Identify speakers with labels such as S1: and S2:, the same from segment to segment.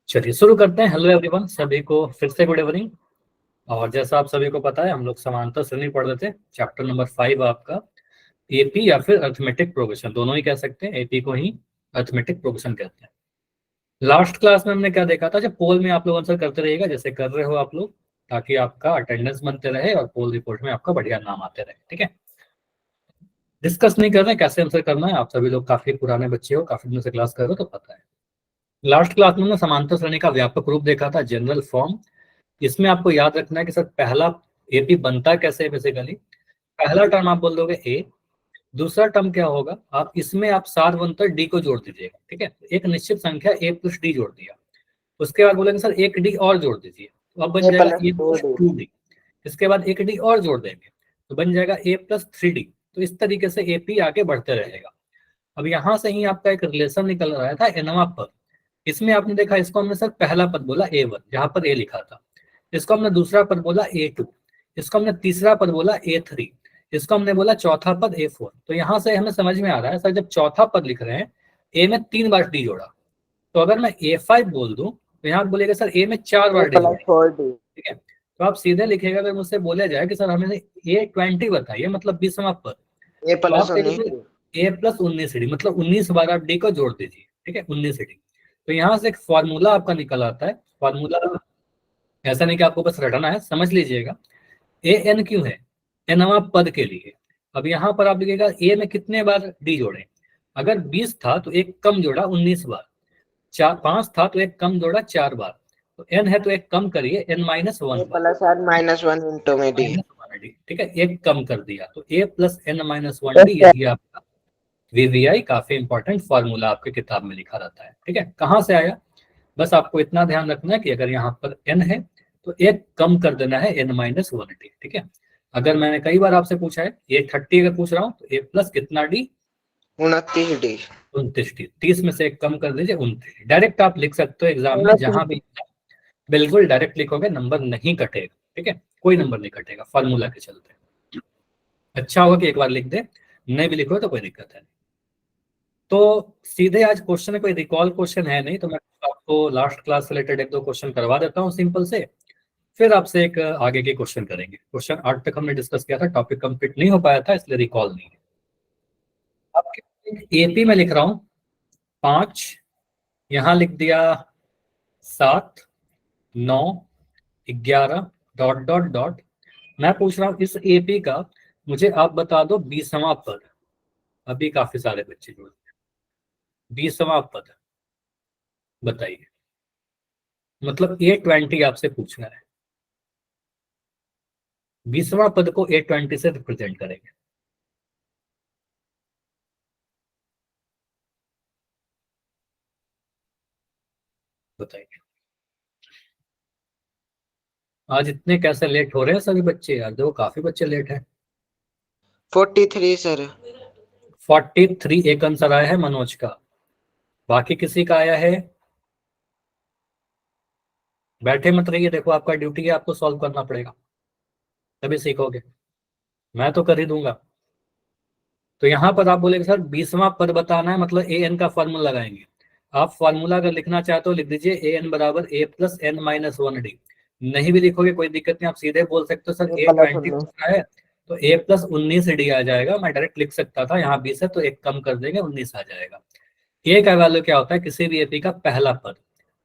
S1: चलिए शुरू करते हैं। हेलो एवरीवन, सभी को फिर से गुड इवनिंग। और जैसा आप सभी को पता है, हम लोग समांतर श्रेणी पढ़ रहे थे। चैप्टर नंबर 5 आपका एपी या फिर अरिथमेटिक प्रोग्रेशन, दोनों ही कह सकते हैं। एपी को ही अरिथमेटिक प्रोग्रेशन कहते हैं। लास्ट क्लास में हमने क्या देखा था, जब पोल में आप लोग आंसर करते रहिएगा जैसे कर रहे हो आप लोग, ताकि आपका अटेंडेंस बनते रहे और पोल रिपोर्ट में आपका बढ़िया नाम आते रहे। ठीक है, डिस्कस नहीं कर रहे हैं कैसे आंसर करना है। आप सभी लोग काफी पुराने बच्चे हो, काफी दिनों से क्लास कर रहे हो तो पता है। लास्ट क्लास में हमने समांतर श्रेणी का व्यापक रूप देखा था, जनरल फॉर्म। इसमें आपको याद रखना है कि सर पहला एपी बनता कैसे है। बेसिकली पहला टर्म आप बोल दोगे ए, दूसरा टर्म क्या होगा, आप इसमें आप सार बनकर डी को जोड़ दीजिएगा। ठीक है, एक निश्चित संख्या ए प्लस डी जोड़ दिया, उसके बाद बोलेंगे सर एक डी और जोड़ दीजिए, तो अब बन जाएगा ए प्लस 2D। इसके बाद एक डी और जोड़ देंगे तो बन जाएगा ए प्लस 3D। तो इस तरीके से एपी आगे बढ़ते रहेगा। अब यहाँ से ही आपका एक रिलेशन निकल रहा था एनवा पद। इसमें आपने देखा, इसको हमने सर पहला पद बोला A1 जहां पर ए लिखा था, इसको हमने दूसरा पद बोला A2, इसको हमने तीसरा पद बोला A3, इसको हमने बोला चौथा पद A4। तो यहाँ से हमें समझ में आ रहा है सर, जब चौथा पद लिख रहे हैं ए में 3 बार डी जोड़ा, तो अगर मैं A5 बोल दूं तो यहाँ बोलेगा सर ए में 4 बार डी जोड़ा। ठीक है, तो आप सीधे लिखेगा, अगर मुझसे बोला जाए कि सर हमें A20 बताइए मतलब 20वां पद,
S2: ए प्लस
S1: 19 मतलब 19 बार आप डी को जोड़ दीजिए। ठीक है, 19 डी। तो यहाँ से एक फॉर्मूला आपका निकल आता है। फॉर्मूला ऐसा नहीं कि आपको बस रटना है, समझ लीजिएगा। ए एन क्यों है, एनवा पद के लिए। अब यहाँ पर आप लिखिएगा ए में कितने बार डी जोड़े, अगर 20 था तो एक कम जोड़ा 19 बार, 5 था तो एक कम जोड़ा 4 बार, तो एन है तो एक कम करिए n-1
S2: प्लस आर -1 इंटू में डी।
S1: ठीक है, एक कम कर दिया तो a प्लस n-1d, यही आपका वीवीआई। काफी इंपॉर्टेंट फॉर्मूला आपके किताब में लिखा रहता है। ठीक है, कहाँ से आया, बस आपको इतना ध्यान रखना है कि अगर यहाँ पर n है तो एक कम कर देना है n-1d। ठीक है, अगर मैंने कई बार आपसे पूछा है ये 30 अगर पूछ रहा हूँ तो a प्लस कितना डी,
S2: 29d।
S1: 29d, 30 में से एक कम कर दीजिए 29। डायरेक्ट आप लिख सकते हो एग्जाम में, जहां भी बिल्कुल डायरेक्ट लिखोगे नंबर नहीं कटेगा। ठीक है, कोई नंबर नहीं कटेगा फॉर्मूला के चलते। अच्छा होगा कि एक बार लिख दे, नहीं भी लिखो तो कोई दिक्कत है नहीं। तो सीधे आज क्वेश्चन है, कोई रिकॉल क्वेश्चन है नहीं, तो मैं आपको लास्ट क्लास से रिलेटेड 1-2 क्वेश्चन करवा देता हूँ सिंपल से, फिर आपसे एक आगे के क्वेश्चन करेंगे। क्वेश्चन 8 तक हमने डिस्कस किया था, टॉपिक कंप्लीट नहीं हो पाया था इसलिए रिकॉल नहीं है। आपके एपी में लिख रहा हूँ 5, यहाँ लिख दिया 7, 9, 11 डॉट डॉट डॉट। मैं पूछ रहा हूँ इस एपी का मुझे आप बता दो 20वां पद। अभी काफी सारे बच्चे जुड़े, 20वां पद बताइए। मतलब A20 आपसे पूछ रहा है, 20वां पद को A20 से रिप्रेजेंट करेंगे। बताइए, आज इतने कैसे लेट हो रहे हैं सभी बच्चे यार, देखो काफी बच्चे लेट हैं।
S2: 43 सर।
S1: 43 एक आंसर आया है मनोज का, बाकी किसी का आया है? बैठे मत रहिए, देखो आपका ड्यूटी है, आपको सॉल्व करना पड़ेगा तभी सीखोगे, मैं तो कर ही दूंगा। तो यहाँ पर आप बोलेंगे सर 20वां पद बताना है, मतलब ए एन का फॉर्मूला लगाएंगे। आप फॉर्मूला अगर लिखना चाहते हो लिख दीजिए ए एन बराबर ए प्लस n-1d। नहीं भी लिखोगे कोई दिक्कत नहीं, आप सीधे बोल सकते हो सर A20 है तो a प्लस 19d आ जाएगा। मैं डायरेक्ट लिख सकता था, यहाँ 20 है तो एक कम कर देंगे 19 आ जाएगा। ए का वैल्यू क्या होता है किसी भी एपी का, पहला पद।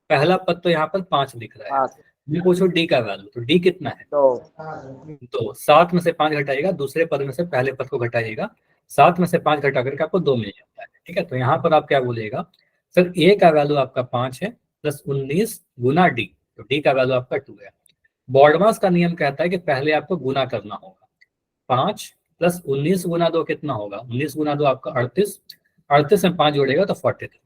S1: पहला पद तो यहाँ पर 5 दिख रहा है। मैं पूछो डी का वैल्यू, तो डी कितना है? तो 7 में से 5 घटाइएगा, दूसरे पद में से पहले पद को घटाइएगा, 7 में से 5 घटा करके आपको 2 मिल जाता है। ठीक है, तो यहाँ पर आप क्या बोलिएगा, सर ए का वैल्यू आपका 5 है प्लस 19 गुना डी, तो डी का वैल्यू आपका 2 है। बॉर्डमास का नियम कहता है कि पहले आपको गुना करना होगा। 5 प्लस 19 गुना 2 कितना होगा, 19 गुना 2 आपका 38, 38 में 5 जोड़ेगा तो 43।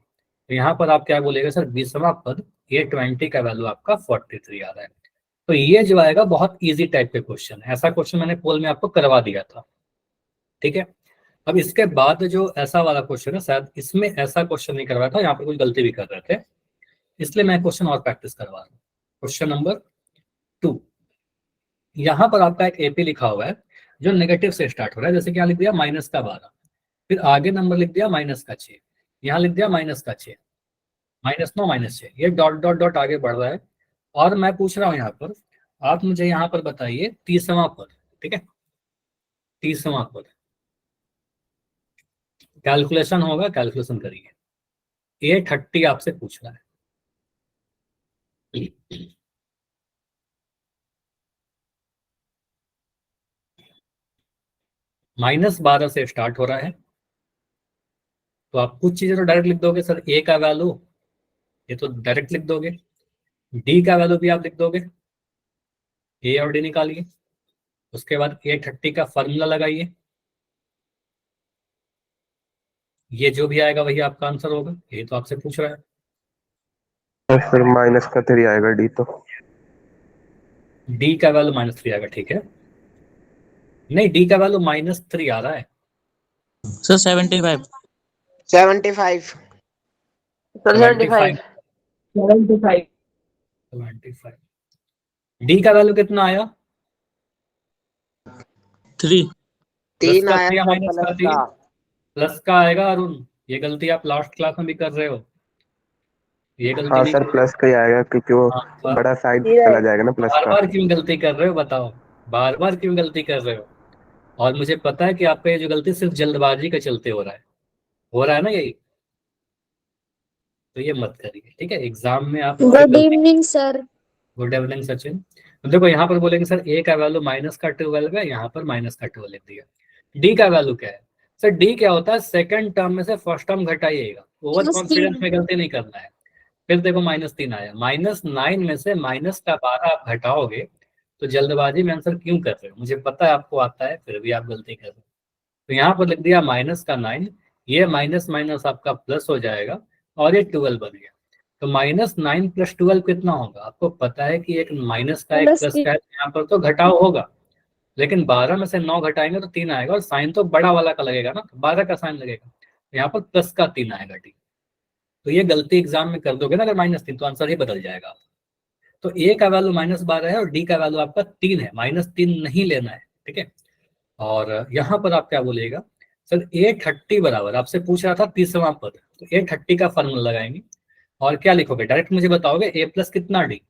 S1: तो यहाँ पर आप क्या बोलेगा सर 20वां पद A20 का वैल्यू आपका 43 आ रहा है। तो ये जो आएगा बहुत इजी टाइप के क्वेश्चन है, ऐसा क्वेश्चन मैंने पोल में आपको करवा दिया था। ठीक है, अब इसके बाद जो ऐसा वाला क्वेश्चन है, शायद इसमें ऐसा क्वेश्चन नहीं करवाया था, यहाँ पर कुछ गलती भी कर रहे थे, इसलिए मैं क्वेश्चन और प्रैक्टिस करवा रहा हूँ। क्वेश्चन नंबर 2, यहाँ पर आपका एक एपी लिखा हुआ है जो नेगेटिव से स्टार्ट हो रहा है, जैसे कि यहाँ लिख दिया -12, फिर आगे नंबर लिख दिया -6, यहाँ लिख दिया -6। -9 -6 ये डॉट डॉट डॉट आगे बढ़ रहा है। और मैं पूछ रहा हूँ यहाँ पर, आप मुझे यहाँ पर बताइए 30वां पद, ठीक है, 30वां पद कैलकुलेशन होगा, कैलकुलेशन करिए। A30 आपसे पूछ रहा है। -12 से स्टार्ट हो रहा है, तो आप कुछ चीजें तो डायरेक्ट लिख दोगे सर। ए का वैल्यू ये तो डायरेक्ट लिख दोगे, डी का वैल्यू भी आप लिख दोगे, ए और डी निकालिए। उसके बाद A30 का फॉर्मूला लगाइए, ये जो भी आएगा वही आपका आंसर होगा। ये तो आपसे पूछ रहा है।
S3: और फिर -3 आएगा डी तो।
S1: डी का वैल्यू -3 आएगा, ठीक है। नहीं, डी का वैल्यू -3 आ रहा है
S4: सर 75
S2: 75 सर 75
S1: 75। डी का वैल्यू कितना आया?
S4: 3
S1: प्लस
S2: 3
S1: का
S2: आया
S1: 3 या
S2: सर
S1: माइनस का
S2: प्लस
S1: 3?
S2: का।
S1: प्लस का आएगा अरुण, ये गलती आप लास्ट क्लास में भी कर रहे हो, ये गलती
S3: हाँ
S1: नहीं
S3: सर
S1: करो।
S3: प्लस का ही आएगा क्योंकि वो
S1: हाँ,
S3: बड़ा साइड चला जाएगा ना प्लस
S1: बार
S3: का।
S1: बार क्यों गलती कर रहे हो बताओ, बार बार क्यों गलती कर रहे हो? और मुझे पता है कि आपका ये जो गलती सिर्फ जल्दबाजी के चलते हो रहा है ना यही, तो ये मत करिए, ठीक है। एग्जाम में आप
S5: good evening sir.
S1: Good evening Sachin. तो देखो यहाँ पर बोलेंगे सर ए का वैल्यू -12 है, यहाँ पर -12 लिख दिया। डी का वैल्यू क्या है सर? डी क्या होता है? सेकंड टर्म में से फर्स्ट टर्म घटाइएगा, ओवर कॉन्फिडेंस में गलती नहीं करना है। फिर देखो -3 आया, -9 में से -12 आप घटाओगे, तो जल्दबाजी में आंसर क्यों कर रहे हो? मुझे पता है आपको आता है, फिर भी आप गलती कर रहे हो। तो यहाँ पर लिख दिया -9, ये माइनस माइनस आपका प्लस हो जाएगा और ये 12 बन गया। तो -9 + 12 कितना होगा? आपको पता है कि एक माइनस का एक प्लस का है, यहाँ पर तो घटाव होगा, लेकिन 12 में से 9 घटाएंगे तो 3 आएगा, और साइन तो बड़ा वाला का लगेगा ना, 12 का साइन लगेगा, तो यहाँ पर प्लस का 3 आएगा। ठीक, तो ये गलती एग्जाम में कर दोगे ना अगर -3, तो आंसर ही बदल जाएगा। तो ए का वैल्यू -12 है और डी का वैल्यू आपका 3 है, -3 नहीं लेना है, ठीक है। और यहाँ पर आप क्या बोलिएगा सर? A30 बराबर आपसे पूछ रहा था 30वां पद, तो A30 का फॉर्मूला लगाएंगे और क्या लिखोगे? डायरेक्ट मुझे बताओगे ए प्लस कितना डी?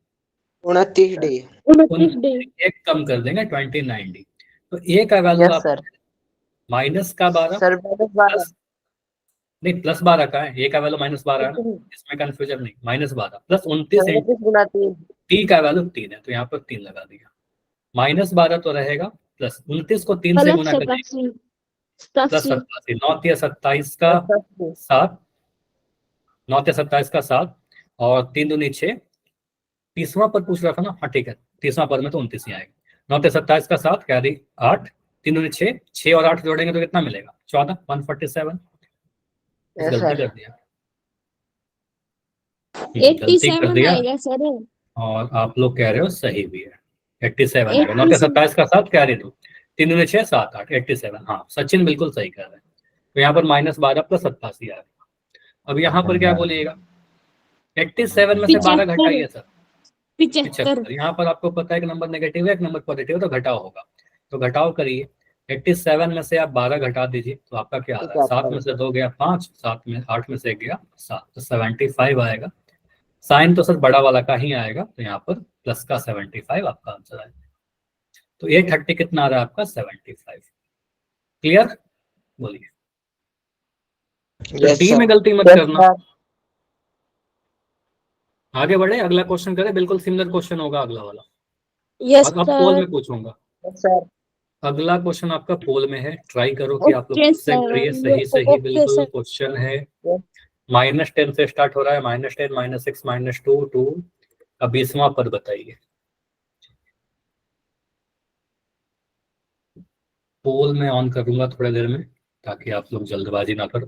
S2: 29 डी।
S5: 29 डी।
S1: एक कम कर देंगे 29 डी। तो ए का वैल्यू
S2: यस
S1: आप
S2: सर।
S1: -12
S2: सर -12
S1: नहीं +12 का है, ए का वैल्यू -12 है ना, इसमें कंफ्यूजन नहीं। -12 + 29
S2: गुना 3
S1: टी का वैल्यू 3 है, तो यहाँ पर 3 लगा दिया। -12 तो रहेगा, प्लस 29 को 3 से गुना करेंगे, प्लस 87, 9 × 27 का 7, 9 × 27 का 7 और 3 दूनी 6। 30वां पद पूछ रहा था ना? हाँ ठीक है, 30वां पद में तो 29 ही आएगा। 9 × 27 का 7 कैरी 8, 3 दूनी 6, 6 और 8 जोड़ेंगे तो कितना मिलेगा? 14, 147।
S2: यस
S1: गलती
S2: सर।
S1: कर दिया, गलती कर
S5: 87
S1: दिया,
S5: आएगा सर।
S1: और आप लोग कह रहे हो सही भी है, 87 आएगा। 9 × 27 का 7 कैरी 2, 3 दूनी 6, 7 8, 87। हाँ सचिन बिल्कुल सही कह रहे हैं। तो यहाँ पर -12 + 87 आएगा। अब यहाँ पर क्या बोलिएगा? 87 में से 12 घटाइए सर, 75। यहाँ पर आपको पता है कि नंबर नेगेटिव है, एक नंबर पॉजिटिव है, तो घटाव होगा, तो घटाव करिए। 87 में से आप 12 घटा दीजिए, तो आपका क्या आ रहा है? 7 में से 2 गया 5, 8 में से 1 गया 7, तो 75 आएगा। साइन तो सर बड़ा वाला का ही आएगा, तो यहाँ पर प्लस का 75 आपका आंसर आएगा। तो A30 कितना आ रहा है आपका? 75। क्लियर? बोलिए। तो डी में गलती मत करना। आगे बढ़े, अगला क्वेश्चन करें। बिल्कुल सिमिलर क्वेश्चन होगा अगला वाला।
S5: यस
S1: अब पोल में पूछूंगा। अगला क्वेश्चन आपका पोल में है, ट्राई करो कि आप लोग खुद से करिए। सही सही बिल्कुल क्वेश्चन है। -10 से स्टार्ट हो रहा है, -10, -6, -2, 2 का 20वां पद बताइए। पोल में ऑन करूंगा थोड़ी देर में, ताकि आप लोग जल्दबाजी ना करो।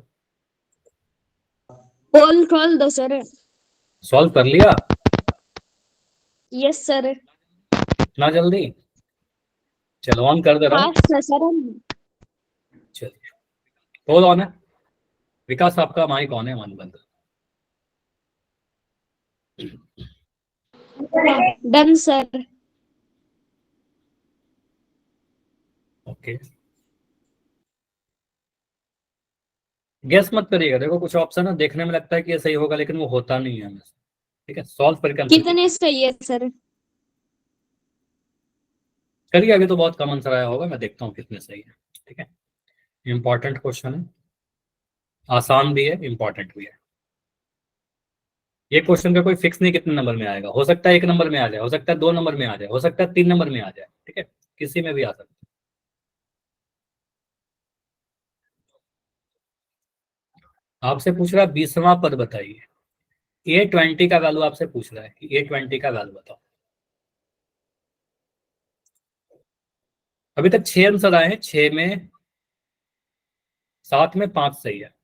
S5: पोल खोल दो सर।
S1: सॉल्व कर लिया?
S5: Yes sir.
S1: इतना जल्दी? चलो ऑन कर दे रहा हूँ।
S5: फास्ट है सर।
S1: चलिए, पोल ऑन है। विकास आपका माइक ऑन है, मन बंद।
S5: Done sir.
S1: ओके गेस मत करिएगा, देखो कुछ ऑप्शन है देखने में लगता है कि ये सही होगा लेकिन वो होता नहीं है हमेशा। ठीक है, सॉल्व करके आंसर
S5: कितने सही है सर?
S1: करिए, अभी तो बहुत कम आंसर आया होगा, मैं देखता हूँ कितने सही है। ठीक है, इंपॉर्टेंट क्वेश्चन है, आसान भी है, इंपॉर्टेंट भी है। ये क्वेश्चन का कोई फिक्स नहीं कितने नंबर में आएगा, हो सकता है 1 नंबर में आ जाए, हो सकता है 2 नंबर में आ जाए, हो सकता है 3 नंबर में आ जाए। ठीक है, किसी में भी आ सकता है। आपसे पूछ रहा है 20वां पद बताइए, A20 का वैल्यू आपसे पूछ रहा है कि A20 का वैल्यू बताओ। अभी तक 6 आंसर आए हैं, 6 में 7 में 5 सही है।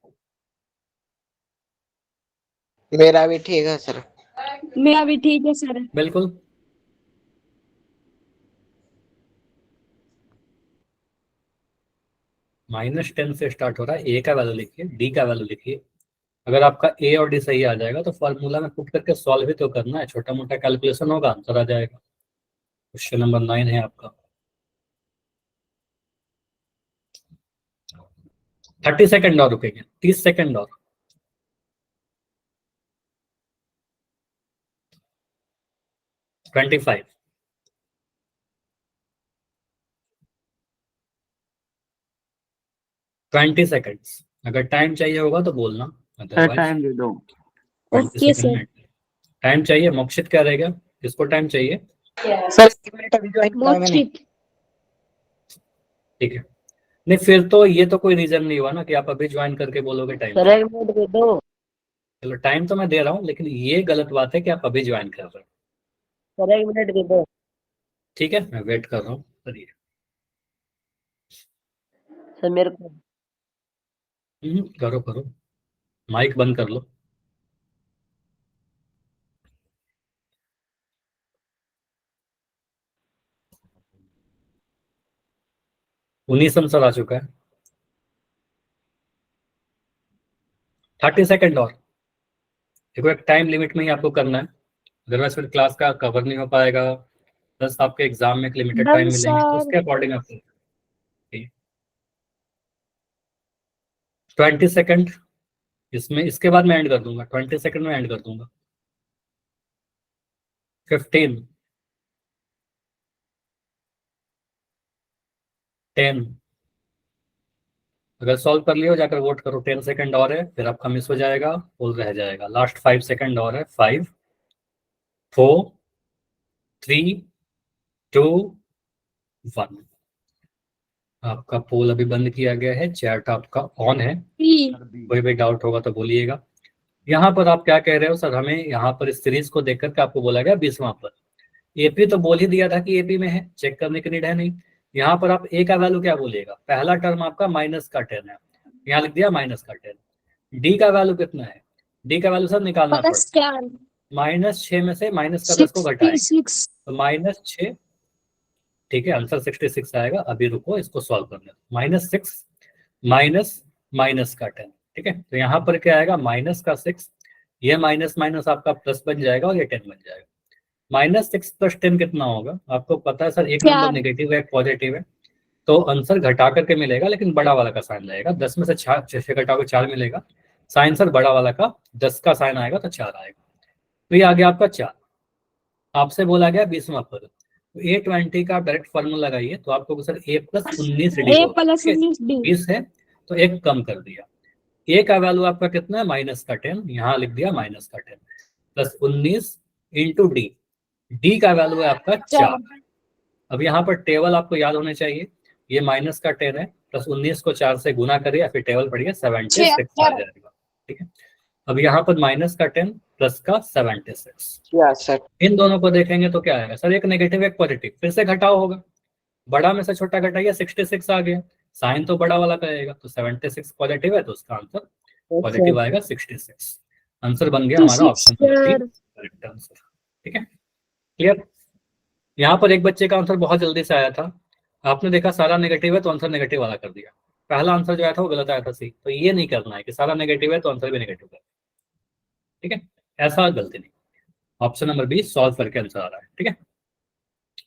S2: मेरा भी ठीक है सर।
S5: मेरा भी ठीक है सर।
S1: बिल्कुल, -10 से स्टार्ट हो रहा है। ए का वैल्यू लिखिए, डी का वैल्यू लिखिए। अगर आपका ए और डी सही आ जाएगा तो फॉर्मूला में पुट करके सॉल्व ही तो करना है, छोटा मोटा कैलकुलेशन होगा, आंसर आ जाएगा। क्वेश्चन नंबर 9 है आपका। 30 सेकंड और रुकेंगे, 30 सेकंड और। Twenty 20 seconds. अगर टाइम चाहिए होगा तो बोलना, अदरवाइज
S4: टाइम दे दो।
S1: 20
S5: ओके
S1: सेकंड
S5: सर।
S1: में टाइम चाहिए। मोक्षित क्या रहेगा, किसको टाइम चाहिए?
S2: सर 1 मिनट अभी ज्वाइन किया मैंने।
S5: मोक्षित।
S1: ठीक है, नहीं फिर तो ये तो कोई रीजन नहीं हुआ ना कि आप अभी ज्वाइन करके बोलोगे टाइम।
S2: सर 1 मिनट दे दो।
S1: चलो टाइम तो मैं दे रहा हूँ, लेकिन ये गलत बात है कि आप अभी ज्वाइन कर रहे हो।
S2: सर 1 मिनट दे दो।
S1: ठीक है, मैं वेट कर रहा हूँ, करिए।
S2: सर मेरे को
S1: करो करो, माइक बंद कर लो। उन्नीस आंसर आ चुका है। 30 सेकंड और। देखो एक टाइम लिमिट में ही आपको करना है, अदरवाइज फिर क्लास का कवर नहीं हो पाएगा, प्लस आपके एग्जाम में एक लिमिटेड टाइम
S5: डन
S1: मिलेंगे, तो
S5: सर।
S1: उसके अकॉर्डिंग आपको 20 सेकंड। इसमें इसके बाद मैं एंड कर दूंगा, 20 सेकंड में एंड कर दूंगा। 15, 10। अगर सॉल्व कर लियो जाकर वोट करो। 10 सेकंड और है, फिर आपका मिस हो जाएगा, पोल रह जाएगा। लास्ट 5 सेकंड और है। 5, 4, 3, 2, 1। आपका पोल अभी बंद किया गया है, चैट आपका ऑन है, कोई भी डाउट होगा तो बोलिएगा। यहाँ पर आप क्या कह रहे हो सर, हमें यहाँ पर इस सीरीज को देख करके आपको बोला गया 20वां पर। एपी तो बोल ही दिया था कि एपी में है, चेक करने की नीड है नहीं। यहाँ पर आप ए का वैल्यू क्या बोलिएगा, पहला टर्म आपका -10 है, यहाँ लिख दिया -10। डी का वैल्यू कितना है, डी का वैल्यू सर निकालना पड़ता
S5: +4।
S1: है। -6 में से -10 को घटाएंगे
S5: 66।
S1: तो -6। ठीक है, आंसर 66 आएगा। अभी रुको, इसको सॉल्व करने दो। -6 माइनस माइनस का 10। ठीक है, तो यहाँ पर क्या आएगा, -6, ये माइनस माइनस आपका प्लस बन जाएगा और ये 10 बन जाएगा। -6 + 10 कितना होगा, आपको पता है सर, एक नंबर
S5: 4।
S1: नेगेटिव है, एक पॉजिटिव है, तो आंसर घटा करके मिलेगा, लेकिन बड़ा वाला का साइन रहेगा। 10 में से 6 घटाओगे 4 मिलेगा, साइन सर बड़ा वाला का 10 का साइन आएगा तो 4 आएगा। तो ये आ गया आपका 4। आपसे बोला गया 20वां पद, तो A20 का डायरेक्ट फॉर्मूला लगाइए, तो आपको सर A+19D
S5: A
S1: होगा। ठीक है,
S5: +19D।
S1: 20 है तो एक कम कर दिया। ए का वैल्यू आपका कितना है, -10, यहाँ लिख दिया -10 +19 इंटू डी। डी का वैल्यू है आपका 4।
S5: 4।
S1: अब यहाँ पर टेबल आपको याद होने चाहिए, ये -10 है, +19 को 4 से गुना करिए या फिर टेबल पढ़िए, 76 आ जाएगा। ठीक है, अब यहाँ पर -10 प्लस का 76।
S2: क्या सर?
S1: इन दोनों को देखेंगे तो क्या आएगा सर, एक नेगेटिव एक पॉजिटिव, फिर से घटाओ होगा, बड़ा में से छोटा घटाइए, 66 आ गया, साइन तो बड़ा वाला का आएगा, तो 76 पॉजिटिव है तो उसका आंसर पॉजिटिव आएगा 66। आंसर बन गया हमारा ऑप्शन नंबर 3 करेक्ट आंसर। ठीक है, क्लियर। यहाँ पर एक बच्चे का आंसर बहुत जल्दी से आया था, आपने देखा सारा नेगेटिव है तो आंसर नेगेटिव वाला कर दिया, पहला आंसर जो आया था वो गलत आया था सी। तो ये नहीं करना है कि सारा नेगेटिव है तो आंसर भी नेगेटिव कर। ठीक है, ऐसा गलती नहीं। ऑप्शन नंबर 20 सॉल्व करके आंसर आ रहा है। ठीक है,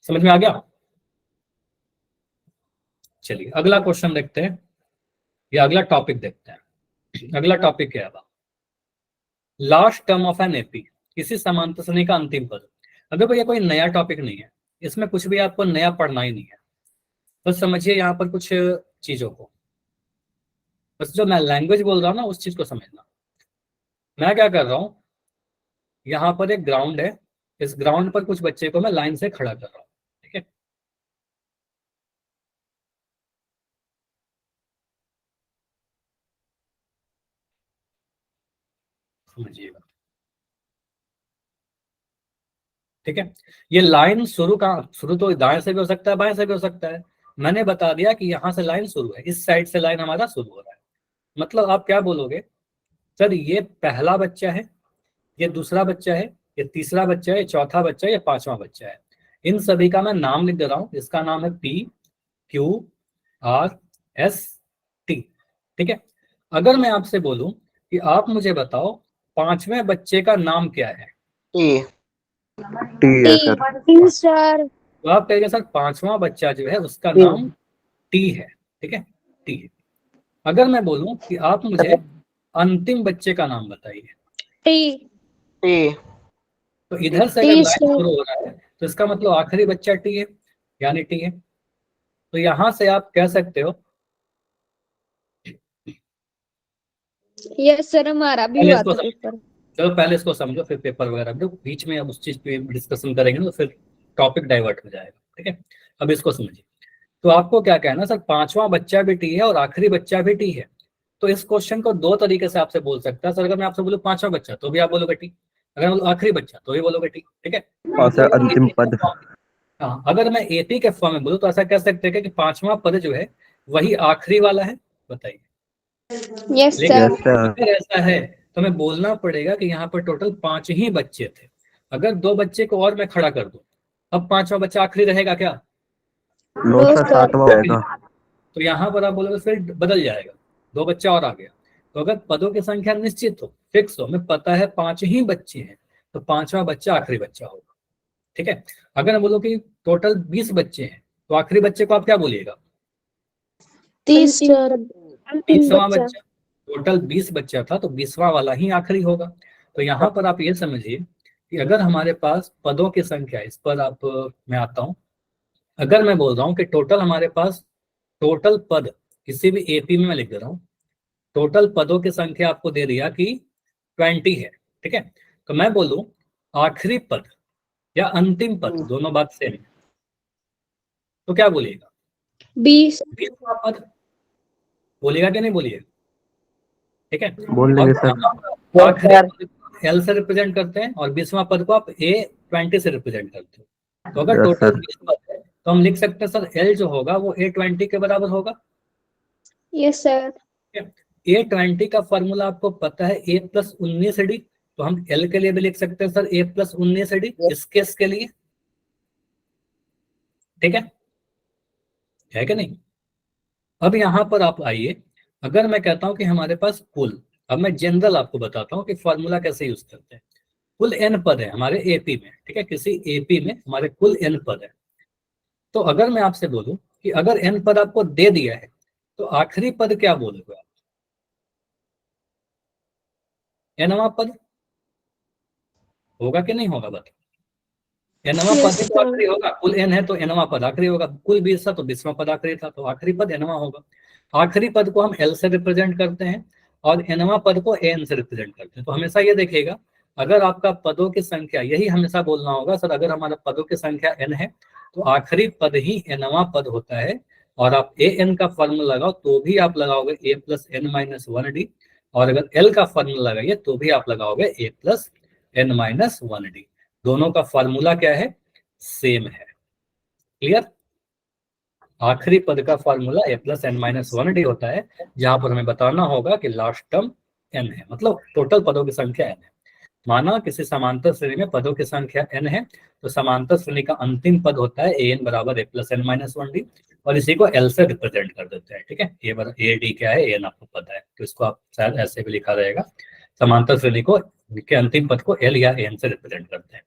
S1: समझ में आ गया। चलिए अगला क्वेश्चन देखते हैं, या अगला टॉपिक देखते हैं। अगला टॉपिक क्या है? Last term of an AP, किसी समांतर श्रेणी का अंतिम पद। अब देखो ये कोई नया टॉपिक नहीं है, इसमें कुछ भी आपको नया पढ़ना ही नहीं है। बस समझिए यहाँ पर कुछ चीजों को, बस जो मैं लैंग्वेज बोल रहा हूँ ना उस चीज को समझना। मैं क्या कर रहा हूँ, यहाँ पर एक ग्राउंड है, इस ग्राउंड पर कुछ बच्चे को मैं लाइन से खड़ा कर रहा हूँ, ठीक है। समझिएगा, ठीक है। ये लाइन शुरू कहाँ, शुरू तो दाएं से भी हो सकता है बाएं से भी हो सकता है। मैंने बता दिया कि यहाँ से लाइन शुरू है, इस साइड से लाइन हमारा शुरू हो रहा है। मतलब आप क्या बोलोगे, सर ये पहला बच्चा है, ये दूसरा बच्चा है, ये तीसरा बच्चा है, ये चौथा बच्चा है, ये पांचवा बच्चा है। इन सभी का मैं नाम लिख दे रहा हूँ, इसका नाम है P Q R S T, ठीक है। अगर मैं आपसे बोलूं कि आप मुझे बताओ पांचवें बच्चे का नाम क्या है,
S3: टी है सर।
S5: सर।
S1: तो आप कहेंगे सर पांचवा बच्चा जो है उसका नाम टी है, ठीक है, टी है। अगर मैं बोलूं कि आप मुझे अंतिम बच्चे का नाम बताइए,
S5: टी।
S1: तो इधर से अगर लाइन शुरू हो रहा है तो इसका मतलब आखिरी बच्चा टी है, यानी टी है। तो यहां से आप कह सकते हो,
S5: यस सर, हमारा भी
S1: पहले
S5: हुआ
S1: इसको
S5: था
S1: समझो।
S5: पेपर।
S1: चलो पहले इसको समझो, फिर पेपर वगैरह में बीच में अब उस चीज पे डिस्कशन करेंगे तो फिर टॉपिक डाइवर्ट हो जाएगा, ठीक है। अब इसको समझिए। तो आपको क्या कहना सर, पांचवा बच्चा भी टी है और आखिरी बच्चा भी टी है। तो इस क्वेश्चन को दो तरीके से आपसे बोल सकता है सर। अगर मैं आपसे बोलूं पांचवा बच्चा तो भी आप बोलोगे टी, अगर मैं बोलूं आखिरी बच्चा तो भी बोलोगे टी, ठीक है।
S3: और सर अंतिम पद।
S1: हाँ, अगर मैं एपी के फॉर्म में बोलूं तो ऐसा कह सकते हैं कि पांचवा पद जो है वही आखिरी वाला है, बताइए।
S5: यस
S1: लेकिन
S5: सर।
S3: सर
S1: अगर ऐसा है तो हमें बोलना पड़ेगा कि यहाँ पर टोटल 5 ही बच्चे थे। अगर 2 बच्चे को और मैं खड़ा कर दूं, अब पांचवा बच्चा आखिरी रहेगा क्या?
S3: नो सर, सातवां रहेगा।
S1: तो यहाँ पर आप बोलोगे फिर बदल जाएगा, 2 बच्चा और आ गया। तो अगर पदों की संख्या निश्चित हो, फिक्स हो, हमें पता है 5 ही बच्चे हैं, तो पांचवा बच्चा आखिरी बच्चा होगा, ठीक है। अगर मैं बोलूं कि टोटल 20 बच्चे हैं तो आखिरी बच्चे को आप क्या बोलिएगा?
S5: 30 सर। अंतिम
S1: 30वां
S5: बच्चा।
S1: बच्चा। टोटल 20 बच्चा था तो 20वां वाला ही आखिरी होगा। तो यहाँ पर आप ये समझिए कि अगर हमारे पास पदों की संख्या, इस पर आप मैं आता हूँ। अगर मैं बोल रहा हूँ कि टोटल हमारे पास टोटल पद, किसी भी एपी में मैं लिख दे रहा हूँ, टोटल पदों की संख्या आपको दे दिया कि 20 है, ठीक है। तो मैं बोलूं आखिरी पद या अंतिम पद, दोनों बात सेम है, तो क्या बोलिएगा?
S5: 20।
S1: 20वां पद बोलिएगा कि नहीं बोलिएगा, ठीक है।
S3: बोल
S1: और
S3: लेंगे सर।
S1: यहाँ पर आखिरी पद को एल से रिप्रेजेंट करते हैं और 20वां पद को आप A20 से रिप्रेजेंट करते हो। तो अगर
S3: यस
S1: टोटल
S3: सर।
S1: 20 पद है तो हम लिख सकते हैं सर एल जो होगा वो A20 के बराबर होगा।
S5: Yes sir.
S1: A20 का फॉर्मूला आपको पता है A+19D, तो हम L के लिए भी लिख सकते हैं सर A+19D इस केस के लिए, ठीक है कि नहीं? अब यहाँ पर आप आइए, अगर मैं कहता हूं कि हमारे पास कुल, अब मैं जनरल आपको बताता हूँ कि फॉर्मूला कैसे यूज करते हैं। कुल n पद है हमारे एपी में, ठीक है, किसी एपी में हमारे कुल n पद है। तो अगर मैं आपसे बोलूं कि अगर n पद आपको दे दिया है तो आखिरी पद क्या बोलोगे आप? nवां पद होगा कि नहीं होगा, बताओ। nवां पद ही तो आखिरी होगा, कुल n है तो nवां पद आखिरी होगा। कुल 20 था तो 20वां पद आखिरी था, तो आखिरी पद nवां होगा। आखिरी पद को हम L से रिप्रेजेंट करते हैं और nवां पद को an से रिप्रेजेंट करते हैं। तो हमेशा ये देखिएगा, अगर आपका पदों की संख्या, यही हमेशा बोलना होगा सर, अगर हमारा पदों की संख्या n है तो आखिरी पद ही nवां पद होता है। और आप an का फॉर्मूला लगाओ तो भी आप लगाओगे A+n-1D, और अगर L का फॉर्मूला लगाइए तो भी आप लगाओगे A+n-1D। दोनों का फॉर्मूला क्या है? सेम है। क्लियर? आखिरी पद का फॉर्मूला A+n-1D होता है, जहां पर हमें बताना होगा कि लास्ट टर्म n है, मतलब टोटल पदों की संख्या n है। माना किसी समांतर श्रेणी में पदों की संख्या n है, तो समांतर श्रेणी का अंतिम पद होता है an बराबर A+n-1D, और इसी को L से रिप्रेजेंट कर देते हैं, ठीक है। AD क्या है, an आपको पता है, तो इसको आप शायद ऐसे भी लिखा रहेगा, समांतर श्रेणी को के अंतिम पद को L या an से रिप्रेजेंट करते हैं।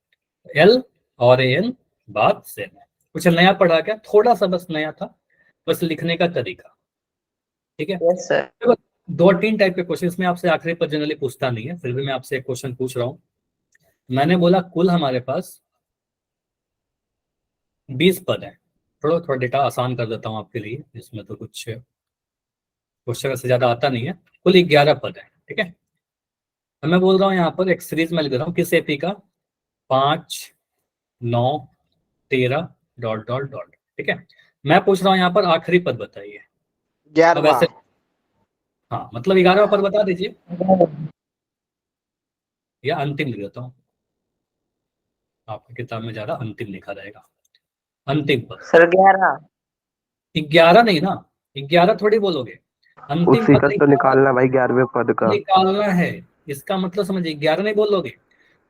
S1: L और an बात सेम है। कुछ नया पढ़ा क्या? थोड़ा सा बस नया था, बस लिखने का तरीका, ठीक है।
S2: Yes sir.
S1: देखो 2-3 टाइप के क्वेश्चन में आपसे आखिरी पद जनरली पूछता नहीं है, फिर भी मैं आपसे एक क्वेश्चन पूछ रहा हूं। मैंने बोला कुल हमारे पास 20 पद है। थोड़ा डेटा आसान कर देता हूं आपके लिए, इसमें तो कुछ क्वेश्चन से ज्यादा आता नहीं है। कुल 11 पद है, ठीक है। अब मैं बोल रहा हूँ यहाँ पर एक सीरीज में लिख रहा हूँ किस एपी का, 5, 9, 13 ... ठीक है। मैं पूछ रहा हूँ यहाँ पर आखिरी पद बताइए। अब ऐसे, हाँ मतलब 11वां पद बता दीजिए, या अंतिम लिख देता हूँ, आपकी किताब में ज्यादा अंतिम लिखा रहेगा। अंतिम पद
S2: सर 11।
S1: 11 नहीं ना, 11 थोड़ी बोलोगे, अंतिम
S3: उसी
S1: पद
S3: का तो निकालना भाई 11वें पद का।
S1: निकालना है। इसका मतलब समझिए, 11 नहीं बोलोगे,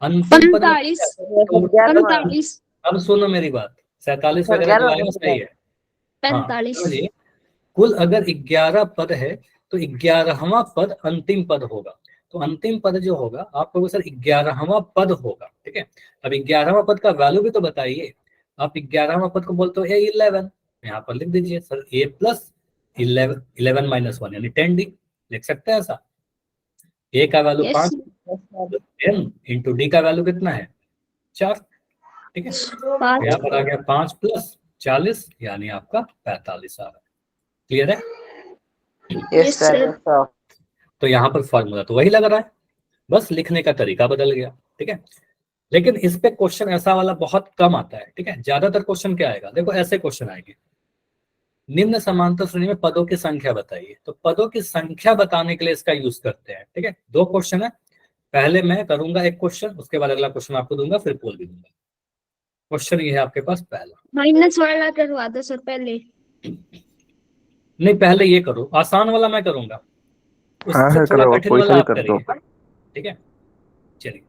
S1: अंतिम पद
S5: 45
S1: मतलब।
S5: 45
S1: अब सुनो मेरी बात, 47
S2: सर,
S1: वगैरह जो
S2: 11
S1: आएगा सही है। हाँ
S5: 45
S1: समझिए, कुल अगर 11 पद है तो 11वां पद अंतिम पद होगा। तो अंतिम पद जो होगा आपको सर 11वां पद होगा, ठीक है। अब 11वां पद का वैल्यू भी तो बताइए। आप 11वां पद को बोलते हो A11, यहाँ पर लिख दीजिए सर A प्लस 11 माइनस 1 यानी 10D, लिख सकते हैं ऐसा। A का वैल्यू
S5: यस
S1: 5, 10 इंटू D का वैल्यू कितना है 4, ठीक है। तो यहाँ पर आ गया 5 प्लस 40 यानी आपका 45 आ रहा है। क्लियर है?
S2: Yes sir.
S1: तो यहाँ पर फॉर्मूला तो वही लग रहा है, बस लिखने का तरीका बदल गया, ठीक है। लेकिन इस पे क्वेश्चन ऐसा वाला बहुत कम आता है, ठीक है। ज्यादातर क्वेश्चन क्या आएगा, देखो ऐसे क्वेश्चन आएंगे, निम्न समांतर श्रेणी में पदों की संख्या बताइए। तो पदों की संख्या बताने के लिए इसका यूज करते हैं, ठीक है। 2 क्वेश्चन है, पहले मैं करूंगा एक क्वेश्चन, उसके बाद अगला क्वेश्चन आपको दूंगा, फिर पोल भी दूंगा। क्वेश्चन ये है आपके पास पहला,
S5: माइनस वाला करवा दो सर पहले।
S1: नहीं पहले ये करो, आसान वाला मैं करूंगा,
S3: हाँ
S1: उससे
S3: हाँ
S1: थोड़ा
S3: करो,
S1: कठिन
S3: कोई सा
S1: वाला
S3: भी
S1: आप
S3: कर दो।
S1: करिए, ठीक है। चलिए,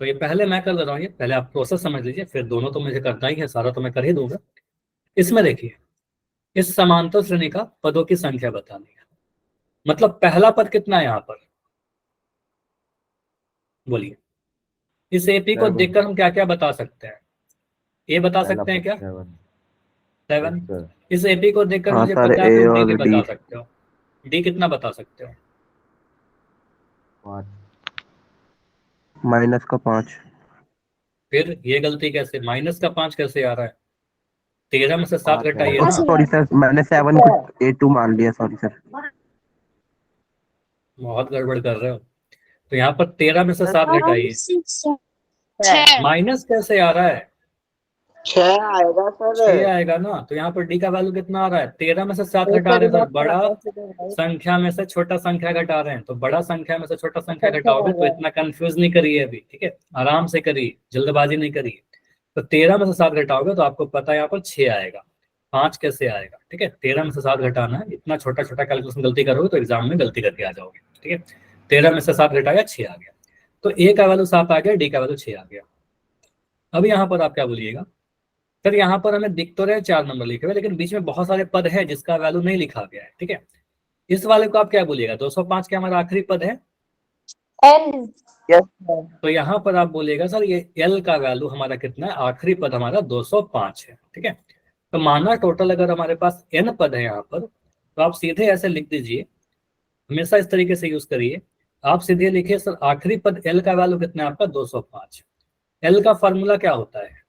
S1: तो ये पहले मैं कर दे रहा हूँ, ये पहले आप प्रोसेस समझ लीजिए, फिर दोनों तो मुझे करना ही है, सारा तो मैं कर ही दूंगा। इसमें देखिए, इस समांतर श्रेणी का पदों की संख्या बतानी है, मतलब पहला पद कितना है यहाँ पर, बोलिए। इस एपी को देखकर हम क्या क्या बता सकते हैं, ए बता सकते हैं क्या, 7। इस एपी को देखकर
S3: हाँ
S1: मुझे
S3: सर,
S1: पता है
S3: ए
S1: तुम डी भी
S3: और डी।
S1: बता सकते हो। डी कितना बता सकते हो,
S3: माइनस का 5।
S1: फिर ये गलती कैसे, माइनस का 5 कैसे आ रहा है, 13 में से 7 घटाइए ना।
S3: सॉरी सर, मैंने 7 को A2 मान लिया, सॉरी सर।
S1: बहुत गड़बड़ कर रहे हो। तो यहाँ पर 13 में से 7 घटाइए,
S5: 6
S1: माइनस कैसे आ रहा है,
S2: 6 आएगा सर।
S1: 6 आएगा ना। तो यहाँ पर डी का वैल्यू कितना आ रहा है, 13 में से 7 घटा रहे हैं सर, बड़ा संख्या में से छोटा संख्या घटा रहे हैं, तो बड़ा संख्या में से छोटा संख्या घटाओगे तो इतना कंफ्यूज नहीं करिए अभी, ठीक है, आराम से करिए, जल्दबाजी नहीं करिए। तो 13 में से 7 घटाओगे तो आपको पता है यहाँ पर 6 आएगा, 5 कैसे आएगा, ठीक है। 13 में से 7 घटाना है, इतना छोटा छोटा कैलकुलेशन गलती करोगे तो एग्जाम में गलती करके आ जाओगे, ठीक है। 13 में से 7 घटाया 6 आ गया, तो ए का वैल्यू 7 आ गया, डी का वैल्यू 6 आ गया। अब यहाँ पर आप क्या बोलिएगा, सर यहाँ पर हमें दिख तो रहे 4 नंबर लिखे हुए, लेकिन बीच में बहुत सारे पद है जिसका वैल्यू नहीं लिखा गया है, ठीक है। इस वाले को आप क्या बोलिएगा, 205 क्या हमारा आखिरी पद है,
S5: N
S2: यस सर।
S1: तो यहाँ पर आप बोलिएगा सर ये एल का वैल्यू हमारा कितना है, आखिरी पद हमारा 205 है, ठीक है। तो माना टोटल अगर हमारे पास n पद है यहाँ पर, तो आप सीधे ऐसे लिख दीजिए, हमेशा इस तरीके से यूज करिए। आप सीधे लिखिए सर आखिरी पद एल का वैल्यू कितना है आपका 205। एल का फॉर्मूला क्या होता है,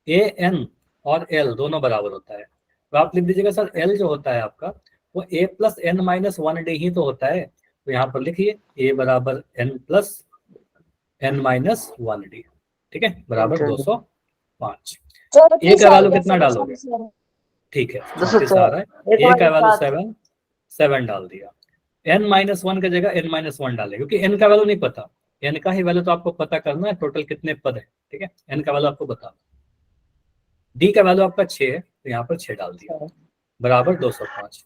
S1: ए एन और एल दोनों बराबर होता है, तो आप लिख दीजिएगा सर एल जो होता है आपका वो ए प्लस एन माइनस 1D ही तो होता है। तो यहाँ पर लिखिए ए बराबर N plus N minus 1D, ठीक है, बराबर 205। ए का वैल्यू कितना डालोगे, ठीक है 34 आ रहा है, ए का वैल्यू 7 डाल दिया, n माइनस 1 की जगह n माइनस 1 डालें, क्योंकि n का वैल्यू नहीं पता, n का ही वैल्यू तो आपको पता करना है, टोटल कितने पद है, ठीक है, n का वैल्यू आपको बता। d का वैल्यू आपका 6 है, तो यहाँ पर 6 डाल दिया, बराबर 205।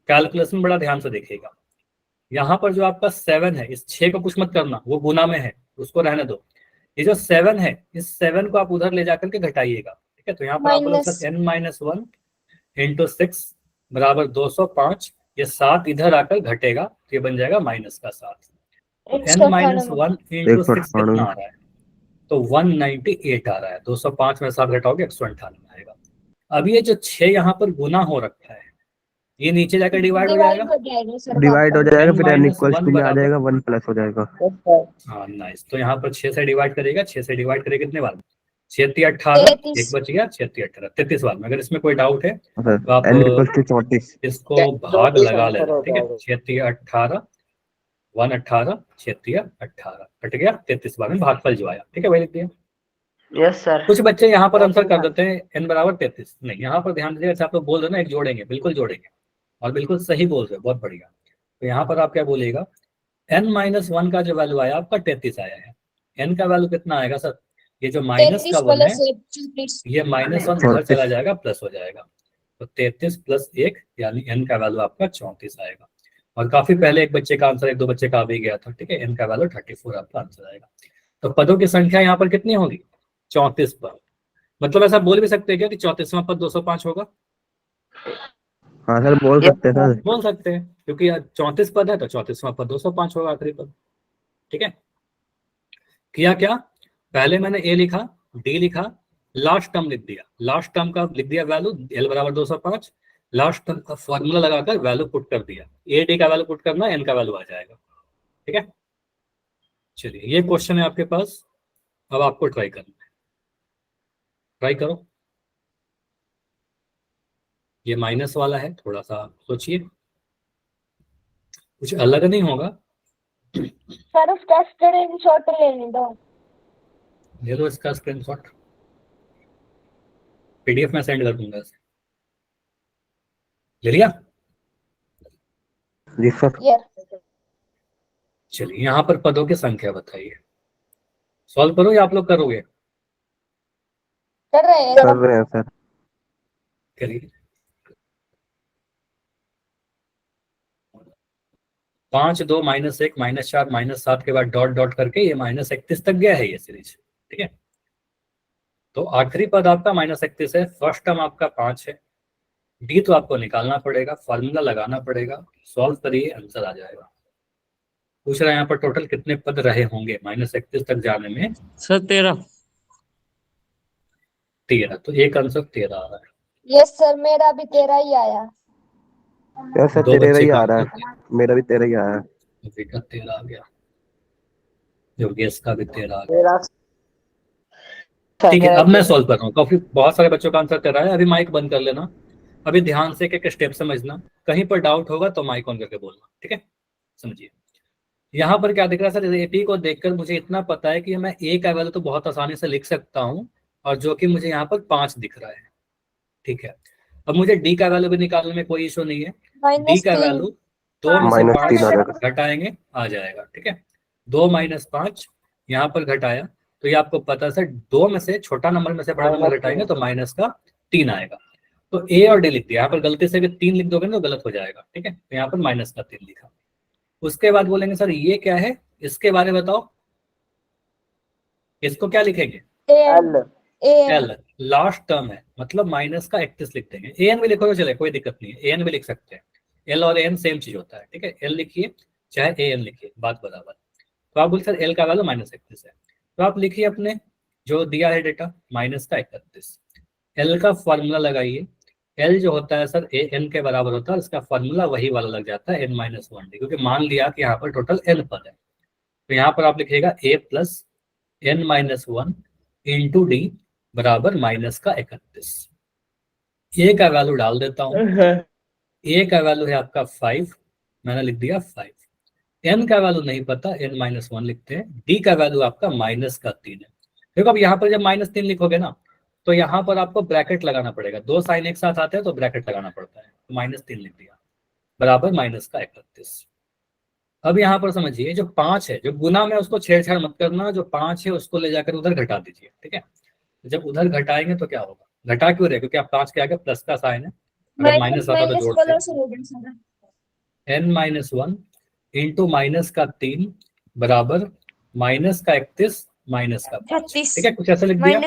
S1: कैलकुलेशन बड़ा ध्यान से देखिएगा, यहाँ पर जो आपका 7 है, इस 6 को कुछ मत करना, वो गुना में है, उसको रहने दो। ये जो 7 है, इस 7 को आप उधर ले जाकर के घटाइएगा, ठीक है। तो यहाँ पर आप बोलो सर n माइनस 1 इंटू 6 बराबर 205, ये 7 इधर आकर घटेगा, तो ये बन जाएगा माइनस का 7। n माइनस 1 इंटू 6 कितना आ रहा है, तो 198 आ रहा है, 205 में 7 घटाओगे 198 आएगा। अब ये जो 6 यहाँ पर गुना हो रखा है, ये नीचे जाकर डिवाइड हो जाएगा,
S5: डिवाइड हो जाएगा सर।
S3: डिवाइड हो जाएगा, फिर n
S1: -1
S3: इक्वल्स टू में आ
S1: बराबर,
S3: जाएगा 1 प्लस हो जाएगा।
S2: Yes sir.
S1: हाँ नाइस। तो यहाँ पर 6 से डिवाइड करेगा, 6 से डिवाइड करेगा कितने बार, 6 3 18,
S5: 33।
S1: एक बच गया, 6 3 18 33 बार में। अगर इसमें कोई डाउट है
S3: सर
S1: तो आप
S3: n इक्वल्स टू 34।
S1: इसको
S2: दो
S1: भाग
S2: तीस
S1: लगा
S2: आंसर
S1: लेना,
S2: हो
S1: ठीक है।
S2: जाएगा।
S1: 6 3 18, 1 18, 6 3 18 कट गया, 33 बार में भागफल जो आया, ठीक है, वही लिख दिया।
S2: Yes sir.
S1: कुछ बच्चे यहाँ पर
S2: दो
S1: आंसर
S2: तीस
S1: कर देते हैं n बराबर 33, नहीं, यहाँ पर ध्यान दीजिए, जैसे आप लोग बोल रहे हो ना एक जोड़ेंगे, बिल्कुल जोड़ेंगे, और बिल्कुल सही बोल रहे हो, बहुत बढ़िया। तो यहाँ पर आप क्या बोलेगा, n-1 का जो वैल्यू आया आपका 33 आया है। n का वैल्यू कितना आएगा सर, ये जो माइनस का 1 है, ये -1 उधर चला जाएगा, प्लस हो जाएगा, तो 33 प्लस 1 यानी n का वैल्यू आपका 34 आएगा। और काफी पहले एक बच्चे का आंसर, एक दो बच्चे का आ भी गया था, ठीक है, n का वैल्यू 34 आपका आंसर आएगा। तो पदों की संख्या यहाँ पर कितनी होगी, 34 पद। मतलब ऐसा बोल भी सकते हैं क्या कि 34वां पद 205 होगा,
S3: हाँ सर बोल
S2: Yes,
S3: सकते हैं सर।
S1: बोल सकते हैं, क्योंकि 34 पद है तो 34वां पद 205 होगा, आखिरी पद, ठीक है। किया क्या, पहले मैंने a लिखा, d लिखा, लास्ट टर्म लिख दिया, लास्ट टर्म का लिख दिया वैल्यू l बराबर 205, लास्ट टर्म का फॉर्मूला लगाकर वैल्यू पुट कर दिया, a d का वैल्यू पुट करना, n का वैल्यू आ जाएगा, ठीक है। चलिए ये क्वेश्चन है आपके पास, अब आपको ट्राई करना है, ट्राई करो। ये माइनस वाला है, थोड़ा सा सोचिए, कुछ अलग नहीं होगा।
S5: सर उसका स्क्रीनशॉट लेने दो।
S1: ले लो इसका स्क्रीनशॉट, पीडीएफ में सेंड कर दूंगा इसे। ले लिया,
S3: जी सर।
S5: यस
S1: चलिए यहाँ पर पदों की संख्या बताइए, सॉल्व करो या आप लोग करोगे,
S5: कर रहे हैं
S3: कर रहे हैं सर।
S1: करिए। 5 2 -1 -4 -7 के बाद डॉट डॉट करके ये -31 तक गया है ये सीरीज, ठीक है। तो आखिरी पद आपका -31 है, फर्स्ट टर्म आपका 5 है, डी तो आपको निकालना पड़ेगा, फॉर्मूला लगाना पड़ेगा, सॉल्व करिए, आंसर आ जाएगा। पूछ रहा है यहाँ पर टोटल कितने पद रहे होंगे -31 तक जाने में,
S4: सर 13।
S1: 13, तो एक आंसर 13 आ रहा है।
S5: यस सर, मेरा भी 13 ही आया।
S3: यार सर
S1: दो
S3: तेरा
S1: बच्चे
S3: ही
S1: का
S3: आ रहा
S1: आंसर
S3: है, मेरा भी तेरा ही आया है।
S1: बेटा 13 आ गया, योगेश का भी 13 आ गया,
S2: मेरा
S1: ठीक है। अब मैं सॉल्व कर रहा हूँ, काफी बहुत सारे बच्चों का आंसर 13 है। अभी माइक बंद कर लेना, अभी ध्यान से एक स्टेप समझना, कहीं पर डाउट होगा तो माइक ऑन करके बोलना, ठीक है। समझिए यहाँ पर क्या दिख रहा है सर, एपी को देखकर मुझे इतना पता है कि मैं ए का वैल्यू तो बहुत आसानी से लिख सकता हूँ, और जो कि मुझे यहाँ पर 5 दिख रहा है, ठीक है। अब मुझे डी का वैल्यू भी निकालने में कोई इशू नहीं है, डी का वैल्यू 2 में से
S3: -3 आ
S1: 5
S3: जाएगा।
S1: घटाएंगे आ जाएगा, ठीक है। 2 - 5 यहाँ पर घटाया, तो ये आपको पता है सर, 2 में से छोटा नंबर में से बड़ा नंबर घटाएंगे तो -3 आएगा। तो ए और डी लिख दिया, यहाँ पर गलती से भी 3 लिख दोगे ना तो गलत हो जाएगा, ठीक है। तो यहाँ पर -3 लिखा। उसके बाद बोलेंगे सर ये क्या है, इसके बारे में बताओ, इसको क्या लिखेंगे,
S2: एल
S1: एल, लास्ट टर्म है, मतलब -31 लिख देंगे। एन भी लिखो तो चले, कोई दिक्कत नहीं है, एन भी लिख सकते हैं, एल और एन सेम चीज होता है, ठीक है। एल लिखिए चाहे ए एन लिखिए, बात बराबर। तो आप बोलिए सर एल का वैल्यू -31 है, तो आप लिखिए अपने जो दिया है डेटा -31, एल का फॉर्मूला लगाइए। एल जो होता है सर ए एन के बराबर होता है, इसका फॉर्मूला वही वाला लग जाता है n-1d, क्योंकि मान लिया कि यहाँ पर टोटल n पद है, तो यहाँ पर आप लिखिएगा a + n-1 इंटू डी बराबर -31। ए का वैल्यू डाल देता हूँ, ए का वैल्यू है आपका 5, मैंने लिख दिया 5। एन का वैल्यू नहीं पता, n-1 लिखते हैं, डी का वैल्यू आपका -3 है। देखो अब यहाँ पर जब -3 लिखोगे ना तो यहाँ पर आपको ब्रैकेट लगाना पड़ेगा, दो साइन एक साथ आते हैं तो ब्रैकेट लगाना पड़ता है, तो -3 लिख दिया बराबर -31। अब यहाँ पर समझिए जो 5 है, जो गुना में उसको छेड़छाड़ मत करना, जो 5 है उसको ले जाकर उधर घटा दीजिए, ठीक है। जब उधर घटाएंगे तो क्या होगा, घटा क्यों रहे, क्योंकि आप 5 के आगे प्लस का साइन है, अगर माइनस आता तो जोड़ते, n-1 इंटू -3 बराबर -31 -5, ठीक है, कुछ ऐसा लिख दिया,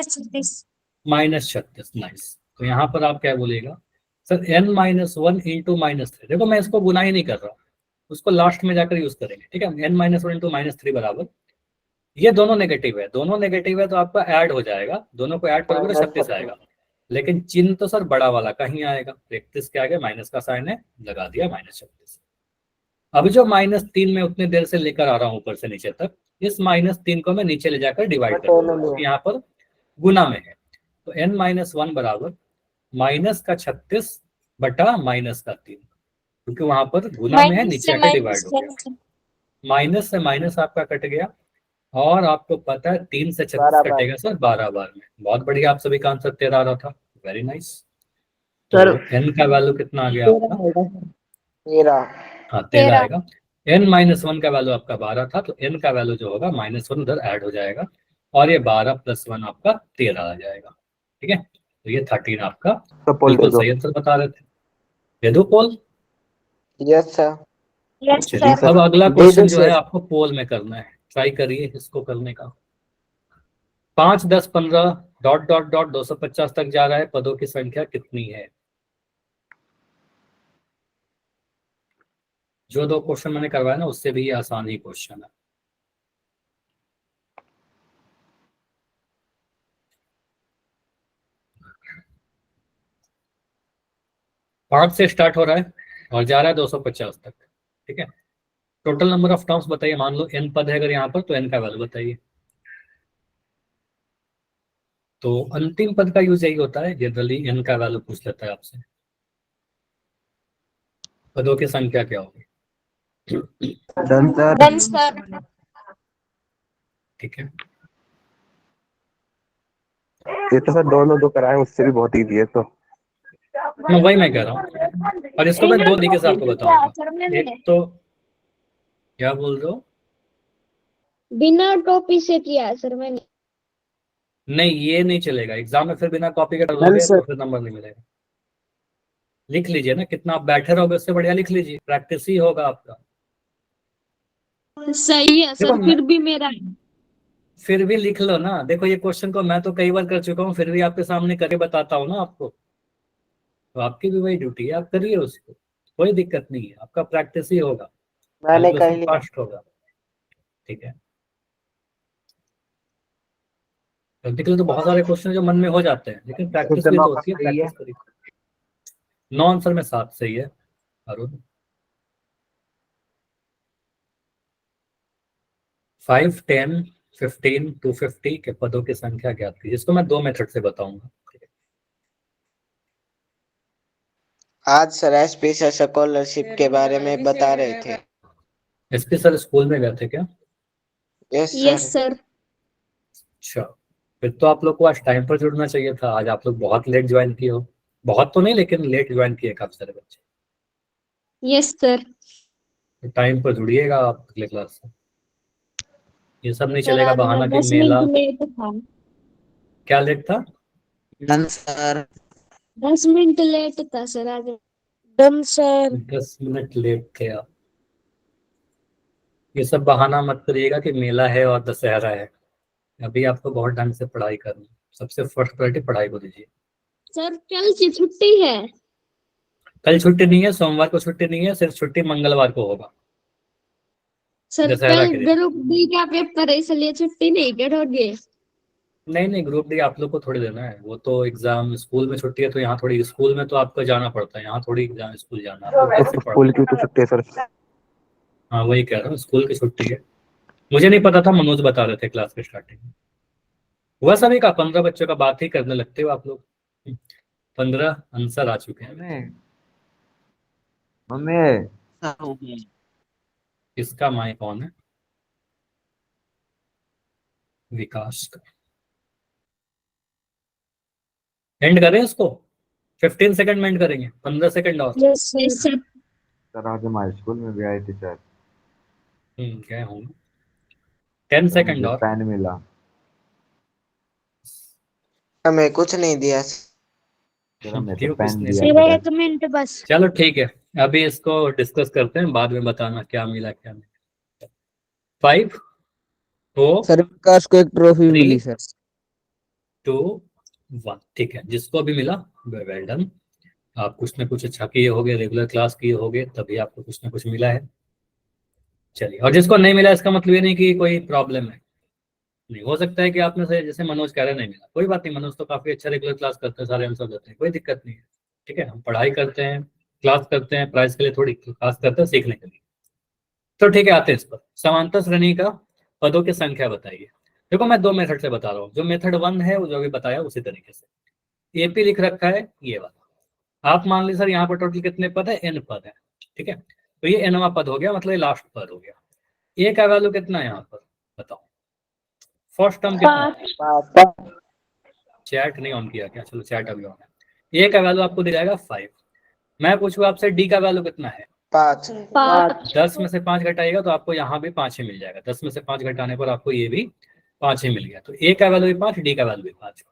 S1: -36। नाइस। तो यहाँ पर आप क्या बोलेगा सर, n-1 इंटू -3, देखो मैं इसको गुना ही नहीं कर रहा, उसको लास्ट में जाकर यूज करेंगे, ठीक है। n-1 इंटू -3 बराबर, ये दोनों नेगेटिव है, दोनों नेगेटिव है तो आपका ऐड हो जाएगा, दोनों को ऐड करोगे तो 36 आएगा, लेकिन चिन्ह तो सर बड़ा वाला का ही आएगा। 31 के आगे माइनस का साइन है, लगा दिया -36। अब जो -3 में उतनी देर से लेकर आ रहा हूं ऊपर से नीचे तक, इस -3 को मैं नीचे ले जाकर डिवाइड कर दूंगा, क्योंकि यहाँ पर गुना में है। तो n-1 बराबर -36 बटा -3, क्योंकि वहां पर गुना में है, नीचे आके डिवाइड हो गया। माइनस से माइनस आपका कट गया, और आपको पता है 3 से 36
S2: 12 बार।
S1: कटेगा सर 12 बार में। बहुत बढ़िया, आप सभी का आंसर 13 आ रहा था, वेरी नाइस। तो
S2: सर
S1: n का वैल्यू कितना आ गया आपका?
S2: 13।
S1: हाँ 13 आएगा। n-1 का वैल्यू आपका 12 था, तो n का वैल्यू जो होगा -1 उधर ऐड हो जाएगा, और ये 12 + 1 आपका 13 आ जाएगा। ठीक है, तो ये 13 आपका
S3: तो पोल दे
S1: बिल्कुल
S3: दो।
S1: सही आंसर बता रहे थे। दे दो पोल।
S2: Yes sir.
S5: यस
S1: चलिए,
S5: सर।
S1: अब अगला
S2: दे
S1: क्वेश्चन
S2: दो
S1: जो है
S2: सर।
S1: आपको पोल में करना है, ट्राई करिए इसको करने का। 5, 10, 15 ... 250 तक जा रहा है, पदों की संख्या कितनी है? जो 2 क्वेश्चन मैंने करवाया ना, उससे भी ये आसान ही क्वेश्चन है। पांच से स्टार्ट हो रहा है और जा रहा है 250 तक। ठीक है, टोटल नंबर ऑफ टर्म्स बताइए। मान लो n पद है अगर यहाँ पर, तो n का वैल्यू बताइए। तो अंतिम पद का यूज यही होता है, जनरली n का वैल्यू पूछ लेता है आपसे। पदों की संख्या क्या होगी?
S3: Done sir.
S5: Done sir.
S1: ठीक है,
S3: ये तो सर दोनों दो कराए, उससे भी बहुत इजी है तो।
S1: वही मैं कह रहा हूँ, और इसको मैं 2 तरीके से आपको बताऊंगा।
S5: सर
S1: एक
S5: मैंने
S1: तो, क्या बोल रहे हो?
S5: बिना टॉपी से किया सर मैंने।
S1: नहीं, ये नहीं चलेगा एग्जाम में, फिर बिना कॉपी के कर
S2: डन
S1: लोगे
S2: सर।
S1: तो फिर नंबर नहीं मिलेगा। लिख लीजिए ना, कितना आप बैठे रहोगे उससे बढ़िया लिख लीजिए, प्रैक्टिस ही होगा आपका।
S5: सही है
S1: देखो
S5: सर, फिर भी मेरा
S1: फिर भी लिख लो ना। देखो ये क्वेश्चन को मैं तो कई बार कर चुका हूँ, फिर भी आपके सामने करके बताता हूँ ना आपको, तो आपकी भी वही ड्यूटी है, आप करिए उसको, कोई दिक्कत नहीं है, आपका प्रैक्टिस ही होगा,
S2: मैंने कर
S1: कैलकुलेशन
S2: लिया।
S1: फास्ट होगा। ठीक है, प्रैक्टिकल तो बहुत सारे क्वेश्चन जो मन में हो जाते हैं, लेकिन प्रैक्टिस भी तो होती है, प्रैक्टिस करिए। 9 आंसर में 7 सही है अरुण। 5, 10, 15, 250 के पदों की संख्या ज्ञात कीजिए, जिसको मैं 2 मेथड से बताऊंगा।
S2: आज सर एसपी सर स्कॉलरशिप के बारे में बता रहे थे।
S1: एसपी सर स्कूल में गए थे क्या?
S2: Yes
S5: yes
S2: sir.
S5: सर।
S1: अच्छा, फिर तो आप लोग को आज टाइम पर जुड़ना चाहिए था। आज आप लोग बहुत लेट ज्वाइन किए हो, बहुत तो नहीं लेकिन लेट ज्वाइन किए काफी सारे बच्चे।
S5: Yes sir.
S1: तो टाइम पर जुड़िएगा आप अगले क्लास से। ये सब नहीं
S5: सर
S1: चलेगा
S5: आज
S1: बहाना
S5: मैं
S1: कि
S5: 10
S1: मेला।
S5: मिनट लेट था।
S1: क्या लेट था?
S2: Done sir.
S5: 10 मिनट लेट था सर आज। Done sir.
S1: 10 मिनट लेट थे आप। ये सब बहाना मत करिएगा कि मेला है और दशहरा है। अभी आपको बहुत ढंग से पढ़ाई करनी है। सबसे फर्स्ट प्रायोरिटी पढ़ाई को दीजिए।
S5: सर कल की छुट्टी है।
S1: कल छुट्टी नहीं है, सोमवार को छुट्टी नहीं है, सिर्फ छुट्टी मंगलवार को होगा,
S5: सर
S1: दशहरा
S5: कल
S1: के दिन।
S5: ग्रुप डी का पेपर है, इसलिए छुट्टी नहीं करोगे।
S1: नहीं नहीं, ग्रुप डी आप लोग को थोड़ी देना है, वो तो एग्जाम स्कूल में छुट्टी है, तो यहाँ थोड़ी, स्कूल में तो आपको जाना पड़ता है, यहाँ थोड़ी एग्जाम स्कूल जाना है, आप लोग कैसे
S3: स्कूल
S1: पढ़ते
S3: की तो छुट्टी है सर।
S1: हैं? हाँ वही कह रहा हूँ, स्कूल की छुट्टी है। मुझे नहीं पता था, मनोज बता रहे थे क्लास के स्टार्टिंग में। हुआ सभी का 15 बच्चों का, बात ही करने लगते हो आप लोग। 15 आंसर आ चुके हैं।
S2: मम्मी
S1: इसका माई कौन है? विकास का। एंड करें इसको, 15 सेकंड में एंड करेंगे, 15 सेकंड और।
S5: Yes sir.
S6: सर आज हमारे स्कूल में भी आए थे सर।
S1: क्या होंगे, 10
S6: सर
S1: सेकंड
S6: मुझे
S1: और।
S6: पेन मिला।
S2: हमें कुछ नहीं दिया।
S6: सर हमें तो
S1: क्यों कुछ
S6: पेन
S1: नहीं
S6: दिया
S5: सिर्फ
S1: सर?
S6: सर।
S5: 1 मिनट बस।
S1: चलो ठीक है, अभी इसको डिस्कस करते हैं, बाद में बताना क्या मिला क्या नहीं। 5, 4,
S7: सर विकास को एक ट्रॉफी
S1: 3,
S7: मिली सर।
S1: 2, 1। ठीक है, जिसको भी मिला वेल डन। आप कुछ ना कुछ अच्छा किए होगे, रेगुलर क्लास किए होगे, तभी आपको कुछ ना कुछ मिला है। चलिए, और जिसको नहीं मिला इसका मतलब ये नहीं कि कोई प्रॉब्लम है, नहीं हो सकता है कि आप में से जैसे मनोज कह रहे नहीं मिला, कोई बात नहीं, मनोज तो काफी अच्छा रेगुलर क्लास करते हैं, सारे आंसर देते हैं, कोई दिक्कत नहीं है। ठीक है, हम पढ़ाई करते हैं, क्लास करते हैं प्राइज के लिए थोड़ी, क्लास करते हैं सीखने के लिए। तो ठीक है, आते हैं इस पर। समांतर श्रेणी का पदों की संख्या बताइए। देखो मैं दो मेथड से बता रहा हूँ, जो मेथड 1 है वो जो भी बताया उसी तरीके से। एपी लिख रखा है ये वाला, आप मान लीजिए सर यहाँ पर टोटल कितने पद है, n पद है। ठीक है, तो ये nवां पद हो गया, मतलब ये लास्ट पद हो गया। ए का वैल्यू कितना है यहाँ पर बताओ, फर्स्ट टर्म कितना है? चैट नहीं ऑन किया क्या? चलो चैट अभी ऑन है। ए का वैल्यू आपको दिया जाएगा 5। मैं पूछूं आपसे डी का वैल्यू कितना है?
S2: 5।
S1: 10 में से 5 घटाइएगा तो आपको यहाँ भी 5 ही मिल जाएगा। 10 में से 5 घटाने पर आपको ये भी 5 ही मिल गया। तो ए का वैल्यू भी 5, डी का वैल्यू भी 5।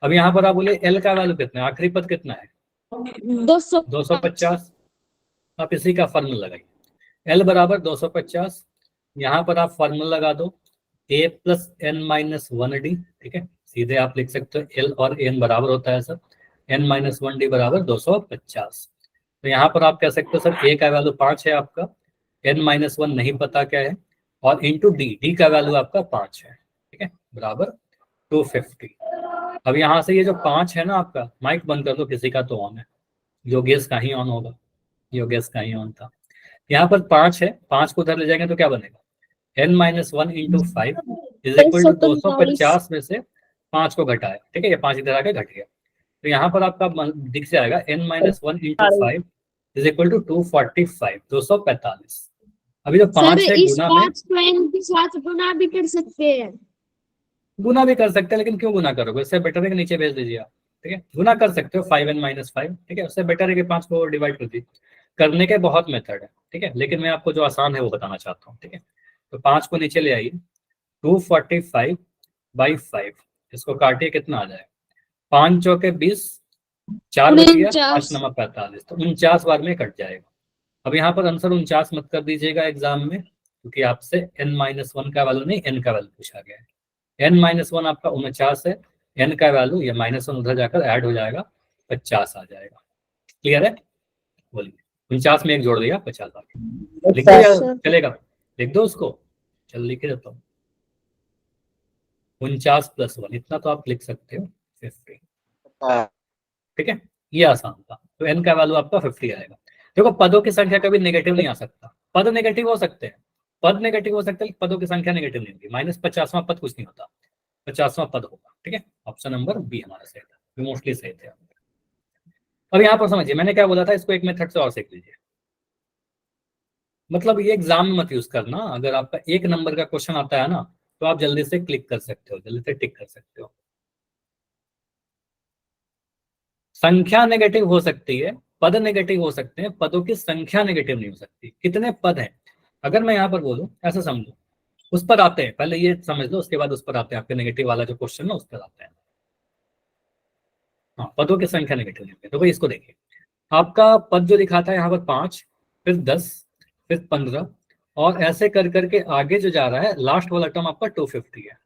S1: अब यहाँ पर आप बोले एल का वैल्यू कितना है, आखिरी पद कितना है? 250। आप इसी का फॉर्मूला लगाइए, एल बराबर 250। यहाँ पर आप फॉर्मूला लगा दो a plus N minus 1d। ठीक है, सीधे आप लिख सकते हो एल और एन बराबर होता है सर n माइनस 1d बराबर 250। तो यहाँ पर आप कह सकते हो सर ए का वैल्यू 5 है आपका, n माइनस 1 नहीं पता क्या है, और इंटू डी का वैल्यू आपका 5 है। ठीक है, बराबर 250। अब यहाँ से ये जो 5 है ना आपका, माइक बंद कर दो किसी का तो ऑन है, योगेश का ही ऑन होगा, योगेश का ही ऑन था। यहाँ पर 5 है, 5 को उधर ले जाएंगे तो क्या बनेगा, n minus 1 into 5 is equal to 250 में से 5 को घटाए। ठीक है, ये 5 इधर आके घट गया, तो यहाँ पर आपका दिख जाएगा n minus 1 into 5 is equal to 245, 245। अभी जो 5 है
S5: इस
S1: गुना में,
S5: 5 को n के साथ गुना भी कर सकते हैं।
S1: गुना भी कर सकते हैं, लेकिन क्यों गुना करोगे, इससे बेटर है कि नीचे भेज दीजिए आप। ठीक है, गुना कर सकते हो 5n माइनस 5। ठीक है, उससे बेटर है कि 5 को डिवाइड कर दीजिए। करने के बहुत मेथड है, ठीक है, लेकिन मैं आपको जो आसान है वो बताना चाहता हूँ। ठीक है, तो 5 को नीचे ले आइए, 245/5, इसको काटिए कितना आ जाएगा, 5 चौके 20, 4 बच गया, 5 नंबर 45, तो 49 बार में कट जाएगा। अब यहाँ पर आंसर 49 मत कर दीजिएगा एग्जाम में, क्योंकि आपसे n माइनस 1 का वैल्यू नहीं n का वैल्यू पूछा गया है। n माइनस 1 आपका 49 है, n का वैल्यू ये माइनस 1 उधर जाकर ऐड हो जाएगा, 50 आ जाएगा। क्लियर है? बोलिए, 49 में एक जोड़ दिया, 50 आ गया। लिख दो या चलेगा? लिख दो उसको, चल लिख देता हूँ। 49 + 1 इतना तो आप लिख सकते हो, 50। ठीक है, ये आसान था। तो n का वैल्यू आपका 50 आएगा। देखो पदों की संख्या कभी नेगेटिव नहीं आ सकता, पद नेगेटिव हो सकते हैं, पद नेगेटिव हो सकते हैं, पदों की संख्या नेगेटिव नहीं होगी। -50वां पद कुछ नहीं होता, 50वां पद होगा। ठीक है, ऑप्शन नंबर बी हमारा सही था, मोस्टली सही थे। अब यहाँ पर समझिए मैंने क्या बोला था, इसको एक मेथड से और सीख लीजिए। मतलब ये एग्जाम में मत यूज करना, अगर आपका 1 नंबर का क्वेश्चन आता है ना, तो आप जल्दी से क्लिक कर सकते हो, जल्दी से टिक कर सकते हो। संख्या नेगेटिव हो सकती है, पद नेगेटिव हो सकते हैं, पदों की संख्या नेगेटिव नहीं हो सकती। कितने पद हैं, अगर मैं यहाँ पर बोलूं, ऐसा समझो, उस पर आते हैं, पहले ये समझ लो, उसके बाद उस पर आते हैं, आपके नेगेटिव वाला जो क्वेश्चन है उस पर आते हैं। हाँ, पदों की संख्या नेगेटिव नहीं होती। तो भाई इसको देखिए, आपका पद जो दिखाता है यहाँ पर 5, फिर 10, फिर 15, और ऐसे कर करके आगे जो जा रहा है, लास्ट वाला टर्म आपका 250 है।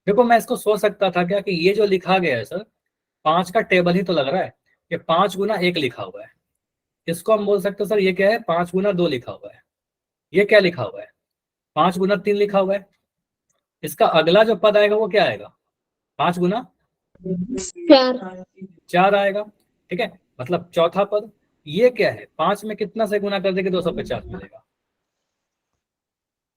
S1: देखो मैं इसको सोच सकता था क्या कि ये जो लिखा गया है सर, 5 का टेबल ही तो लग रहा है, ये 5 गुना 1 लिखा हुआ है। इसको हम बोल सकते हैं सर ये क्या है, 5 गुना 2 लिखा हुआ है। ये क्या लिखा हुआ है, 5 गुना 3 लिखा हुआ है। इसका अगला जो पद आएगा वो क्या आएगा, 5 गुना 4 आएगा। ठीक है, मतलब चौथा पद ये क्या है, 5 में कितना से गुना कर देंगे 250 मिलेगा।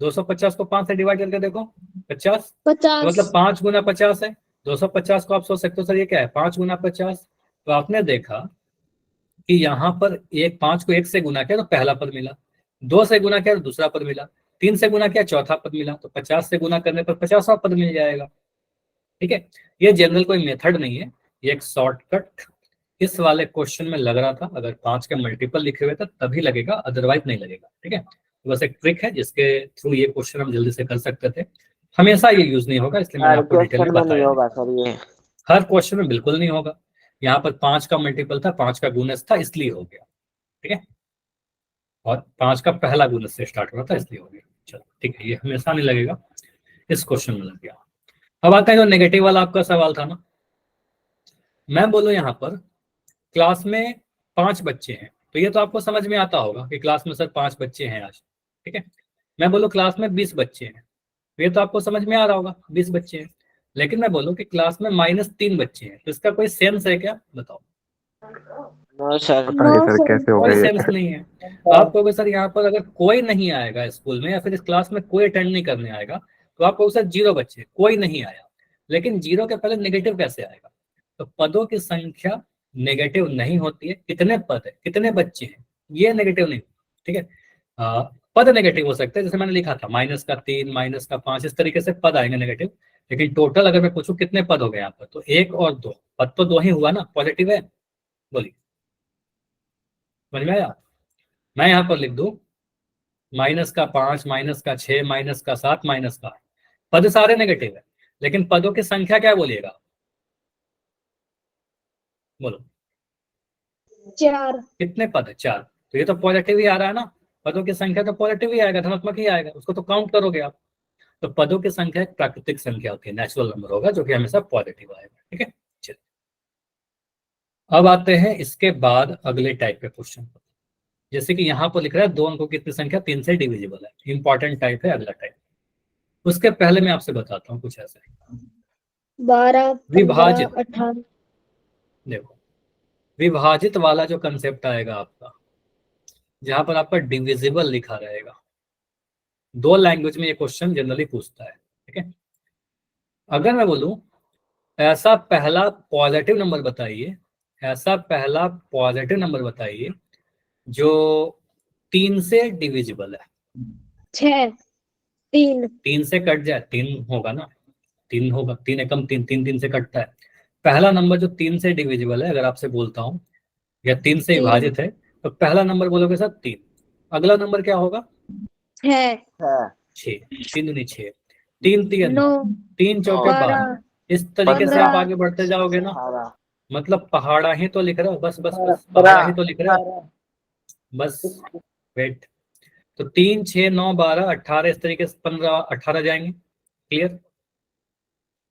S1: 250 को 5 से डिवाइड करके देखो, 50, तो मतलब 5 गुना 50 है। 250 को आप सोच सकते हो सर ये क्या है, 5 गुना 50। तो आपने देखा कि यहाँ पर 5 को 1 से गुना किया तो पहला पद मिला, 2 से गुना किया तो दूसरा पद मिला, 3 से गुना किया चौथा पद मिला, तो 50 से गुना करने पर 50वां पद मिल जाएगा। ठीक है, ये जनरल कोई मेथड नहीं है, ये एक शॉर्टकट इस वाले क्वेश्चन में लग रहा था। अगर 5 के मल्टीपल लिखे हुए थे तभी लगेगा, अदरवाइज नहीं लगेगा। ठीक है, तो बस एक ट्रिक है जिसके थ्रू ये क्वेश्चन हम जल्दी से कर सकते थे। हमेशा ये यूज नहीं होगा, इसलिए मैंने आपको डिटेल में बताया।
S2: होगा सर ये,
S1: हर क्वेश्चन में बिल्कुल नहीं होगा। यहाँ पर 5 का मल्टीपल था, 5 का गुणज था, इसलिए हो गया। ठीक है, और 5 का पहला गुणज से स्टार्ट हुआ था इसलिए हो गया। चलो ठीक है, ये हमेशा नहीं लगेगा, इस क्वेश्चन में लग गया। अब आता है जो नेगेटिव वाला आपका सवाल था ना, मैं बोलूं यहाँ पर क्लास में 5 बच्चे हैं, तो ये तो आपको समझ में आता होगा कि क्लास में सर 5 बच्चे हैं आज। ठीक है, मैं बोलूं क्लास में 20 बच्चे हैं, तो ये तो आपको समझ में आ रहा होगा, 20 बच्चे हैं। लेकिन मैं बोलूं कि क्लास में -3 बच्चे हैं, तो इसका कोई सेंस है क्या, बताओ?
S2: No sir.
S3: पता नहीं सर
S5: सर,
S3: कैसे हो
S1: कोई
S3: गया ये।
S1: सेंस नहीं है। आप कहोगे सर यहाँ पर अगर कोई नहीं आएगा स्कूल में या फिर इस क्लास में कोई अटेंड नहीं करने आएगा, तो आप कहोगे सर 0 बच्चे, कोई नहीं आया। लेकिन 0 के पहले नेगेटिव कैसे आएगा? तो पदों की संख्या नेगेटिव नहीं होती है। कितने पद है, कितने बच्चे हैं, ये नेगेटिव नहीं, ठीक है। पद नेगेटिव हो सकते हैं, जैसे मैंने लिखा था -3, -5, इस तरीके से पद आएंगे नेगेटिव। लेकिन टोटल अगर मैं पूछूं कितने पद हो गए यहाँ पर, तो 1 और 2 पद, तो 2 ही हुआ ना, पॉजिटिव है। बोलिए, समझ में आया? मैं यहाँ पर लिख दूं -5, -6, -7, -8, पद सारे नेगेटिव है। लेकिन पदों की संख्या क्या बोलिएगा, बोलो
S5: 4।
S1: कितने पद है? 4। तो ये तो पॉजिटिव ही आ रहा है ना, पदों की संख्या तो पॉजिटिव ही आएगा, धनात्मक ही आएगा, उसको तो काउंट करोगे आप। तो पदों की संख्या एक प्राकृतिक संख्या होती है, नेचुरल नंबर होगा, जो कि हमेशा पॉजिटिव आएगा, ठीक है। चलिए, अब आते हैं इसके बाद अगले टाइप के क्वेश्चन पर। जैसे कि यहाँ पर लिख रहा है 2 अंकों की इतनी संख्या 3 से डिविजिबल है, इंपॉर्टेंट टाइप है अगला टाइप। उसके पहले मैं आपसे बताता हूँ कुछ ऐसा,
S5: 12, 15,
S1: विभाजित।
S5: 18।
S1: देखो, विभाजित वाला जो कंसेप्ट आएगा आपका, जहां पर आपका डिविजिबल लिखा रहेगा, 2 लैंग्वेज में ये क्वेश्चन जनरली पूछता है, ठीक है। अगर मैं बोलूं ऐसा पहला पॉजिटिव नंबर बताइए, ऐसा पहला पॉजिटिव नंबर बताइए जो 3 से डिविजिबल है।
S5: 6, 3।
S1: 3 से कट जाए, 3 होगा ना, 3 होगा, 3 एकम 3, 3 3 से कटता है। पहला नंबर जो 3 से डिविजिबल है, अगर आपसे बोलता हूं या 3 से
S5: 3,
S1: विभाजित है, तो पहला नंबर बोलोगे सर 3। अगला नंबर क्या होगा?
S5: 6,
S1: 6। 3 दूनी 6, 3 3
S5: 9,
S1: 3 चौके 12।
S5: 12,
S1: इस तरीके से आप
S5: 15,
S1: आगे बढ़ते जाओगे ना,
S2: 18,
S1: मतलब पहाड़ा ही तो लिख रहे हो, बस बस बस पहाड़ा ही तो लिख रहे हो, बस वेट। तो 3 6 9 12 18, इस तरीके से 15 18 जाएंगे। क्लियर?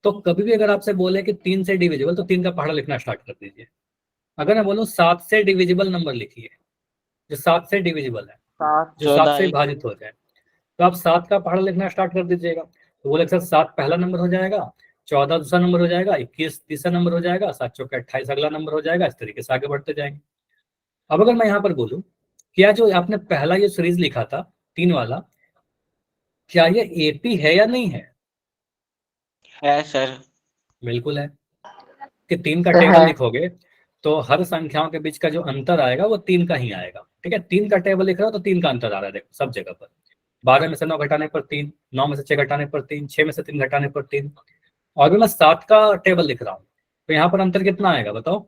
S1: तो कभी भी अगर आपसे बोले कि 3 से डिविजिबल, तो 3 का पहाड़ा लिखना स्टार्ट कर दीजिए। अगर मैं बोलूं 7 से डिविजिबल नंबर लिखिए, जो 7 से डिविजिबल है,
S2: 7,
S1: जो 7 से
S2: 14,
S1: विभाजित हो जाए, तो आप 7 का पहाड़ा लिखना स्टार्ट कर दीजिएगा। तो बोले सर 7 पहला नंबर हो जाएगा, 14 दूसरा नंबर हो जाएगा, 21 तीसरा नंबर हो जाएगा, 7 चौके 28 अगला नंबर हो जाएगा। इस तरीके से आगे बढ़ते जाएंगे। अब अगर मैं यहाँ पर बोलूं, क्या जो आपने पहला ये सीरीज लिखा था 3 वाला, क्या ये एपी है या नहीं है?
S2: है सर।
S1: बिल्कुल है। कि 3 का टेबल लिखोगे तो हर संख्याओं के बीच का जो अंतर आएगा वो 3 का ही आएगा, ठीक है। 3 का टेबल लिख रहा हो तो 3 का अंतर आ रहा है, देखो सब जगह पर। 12 में से 9 घटाने पर 3, 9 में से 6 घटाने पर 3, 6 में से 3 घटाने पर 3। और भी मैं 7 का टेबल लिख रहा हूँ, तो यहाँ पर अंतर कितना आएगा बताओ?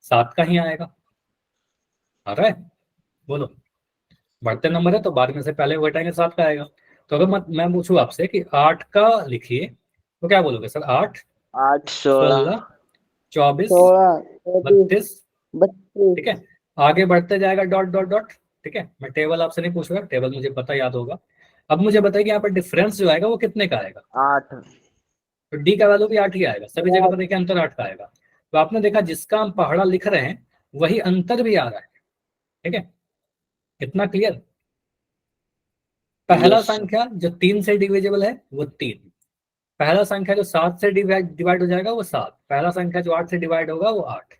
S1: 7 का ही आएगा। आ रहा है? बोलो, बढ़ते नंबर है तो 12 में से पहले वो घटाएंगे, 7 का आएगा। तो अगर मैं पूछूं आपसे कि 8 का लिखिए, तो क्या बोलोगे सर? 8
S2: 8,
S1: 16 24 32, ठीक है। आगे बढ़ते जाएगा डॉट डॉट डॉट, ठीक है। मैं टेबल आपसे नहीं पूछूंगा, टेबल मुझे पता याद होगा। अब मुझे बताइए कि यहाँ पर डिफरेंस जो आएगा वो कितने का आएगा?
S2: 8,
S1: तो डी का वैल्यू भी 8 ही आएगा, सभी जगह पर देखिए अंतर 8 का आएगा। तो आपने देखा जिसका हम पहाड़ा लिख रहे हैं वही अंतर भी आ रहा है, ठीक है। कितना क्लियर? पहला
S2: Yes.
S1: संख्या जो 3 से डिविजिबल है वो 3, पहला संख्या जो 7 से डिवाइड हो जाएगा वो 7, पहला संख्या जो 8 से डिवाइड होगा वो 8।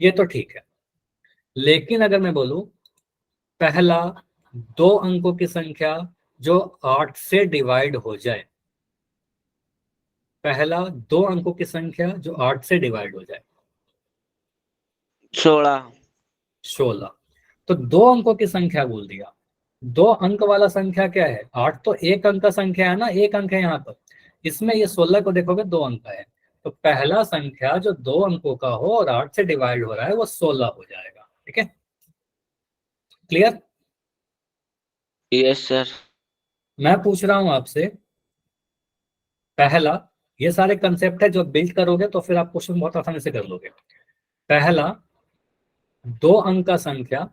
S1: ये तो ठीक है। लेकिन अगर मैं बोलूं पहला 2 अंकों की संख्या जो 8 से डिवाइड हो जाए, पहला 2 अंकों की संख्या जो 8 से डिवाइड हो जाए, 16। तो 2 अंकों की संख्या बोल दिया। 2 अंक वाला संख्या क्या है? 8 तो 1 अंक का संख्या है ना, 1 अंक है यहाँ पर। इसमें ये 16 को देखोगे 2 अंक है। तो पहला संख्या जो 2 अंकों का हो और 8 से डिवाइड हो रहा है वो 16 हो जाएगा, ठीक है। क्लियर?
S2: Yes sir.
S1: मैं पूछ रहा हूं आपसे, पहला, ये सारे कंसेप्ट है जो बिल्ड करोगे तो फिर आप क्वेश्चन बहुत आसानी से कर लोगे। पहला 2 अंक का संख्या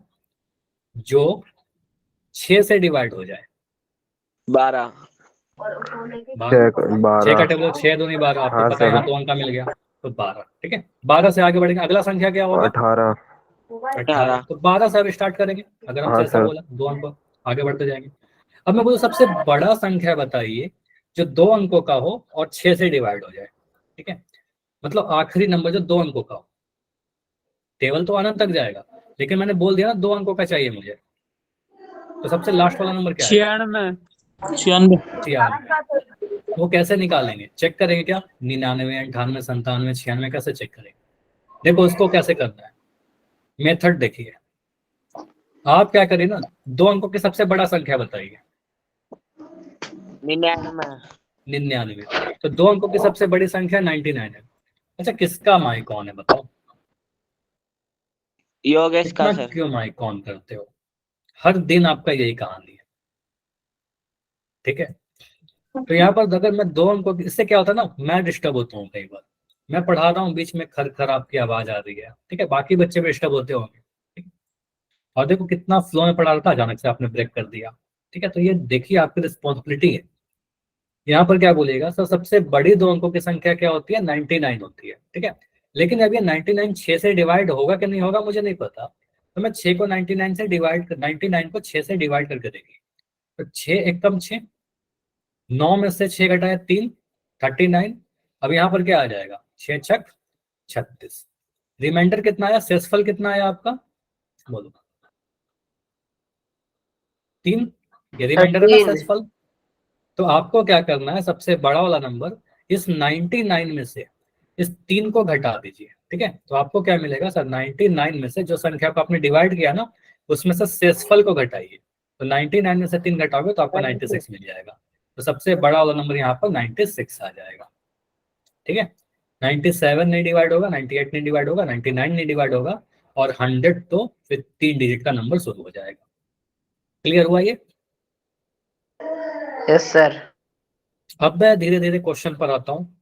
S1: जो 6 से डिवाइड हो जाए,
S2: 12,
S1: 6 का टेबल 6 दूनी 12, आपको
S3: हाँ
S1: पता है
S3: सर।
S1: यहाँ 2 अंक का मिल गया तो 12, ठीक है। 12 से आगे बढ़ेंगे, अगला संख्या क्या होगा?
S3: 18।
S1: 18। तो 12 से अब स्टार्ट करेंगे, अगर हमसे
S3: हाँ
S1: ऐसा
S3: सर।
S1: बोला 2 अंक आगे बढ़ते जाएंगे। अब मैं बोलूँ सबसे बड़ा संख्या बताइए जो 2 अंकों का हो और 6 से डिवाइड हो जाए, ठीक है, मतलब आखिरी नंबर जो 2 अंकों का हो। टेबल तो अनंत तक जाएगा, लेकिन मैंने बोल दिया ना 2 अंकों का चाहिए मुझे, तो सबसे लास्ट वाला नंबर क्या है?
S4: 96
S1: 96। वो कैसे निकालेंगे, चेक करेंगे क्या? 99, 98, 97, 96 कैसे चेक करेंगे? देखो उसको कैसे करना है, मेथड देखिए। आप क्या करिए ना, 2 अंकों की सबसे बड़ा संख्या बताइए। 99। तो 2 अंकों की सबसे बड़ी संख्या 99 है। अच्छा, किसका माइक ऑन है बताओ?
S2: योगेश
S1: इतना
S2: का सर।
S1: क्यों माइक ऑन करते हो? हर दिन आपका यही कहानी है, ठीक है। तो यहाँ पर अगर मैं 2 अंकों की, इससे क्या होता है ना, मैं डिस्टर्ब होता हूँ कई बार। मैं पढ़ा रहा हूँ, बीच में खर खर आपकी आवाज आ रही है, ठीक है, बाकी बच्चे भी डिस्टर्ब होते होंगे, ठीक है? और देखो कितना फ्लो में पढ़ा रहा था, अचानक से आपने ब्रेक कर दिया, ठीक है। तो ये देखिए आपकी रिस्पॉन्सिबिलिटी है। यहाँ पर क्या बोलेगा सर, सबसे बड़ी 2 अंकों की संख्या क्या होती है? 99 होती है, ठीक है। लेकिन अब ये 99 6 से डिवाइड होगा कि नहीं होगा मुझे नहीं पता, तो मैं 6 को 99 से डिवाइड कर, 99 को 6 से डिवाइड करके देखिए। तो 6 एकम 6, 9 में से 6 घटाए 3, 39। अब यहाँ पर क्या आ जाएगा? 6 छक 36। रिमाइंडर कितना आया, शेषफल कितना आया आपका? बोलो। 3। ये रिमाइंडर है ना, शेषफल। तो आपको क्या करना है, सबसे बड़ा वाला नंबर इस 99 में से इस 3 को घटा दीजिए, ठीक है। तो आपको क्या मिलेगा सर, 99 में से जो संख्या को आपने डिवाइड किया ना, उसमें से शेषफल को घटाइए। तो 99 में से 3 घटाओगे तो आपको 96 मिल जाएगा। तो सबसे बड़ा वाला नंबर यहाँ पर 96 आ जाएगा, ठीक है। 97 नहीं डिवाइड होगा, 98 नहीं डिवाइड होगा, 99 नहीं डिवाइड होगा, और 100 तो फिर 3 डिजिट का नंबर शुरू हो जाएगा। क्लियर हुआ ये?
S2: Yes sir.
S1: अब मैं धीरे धीरे क्वेश्चन पर आता हूँ।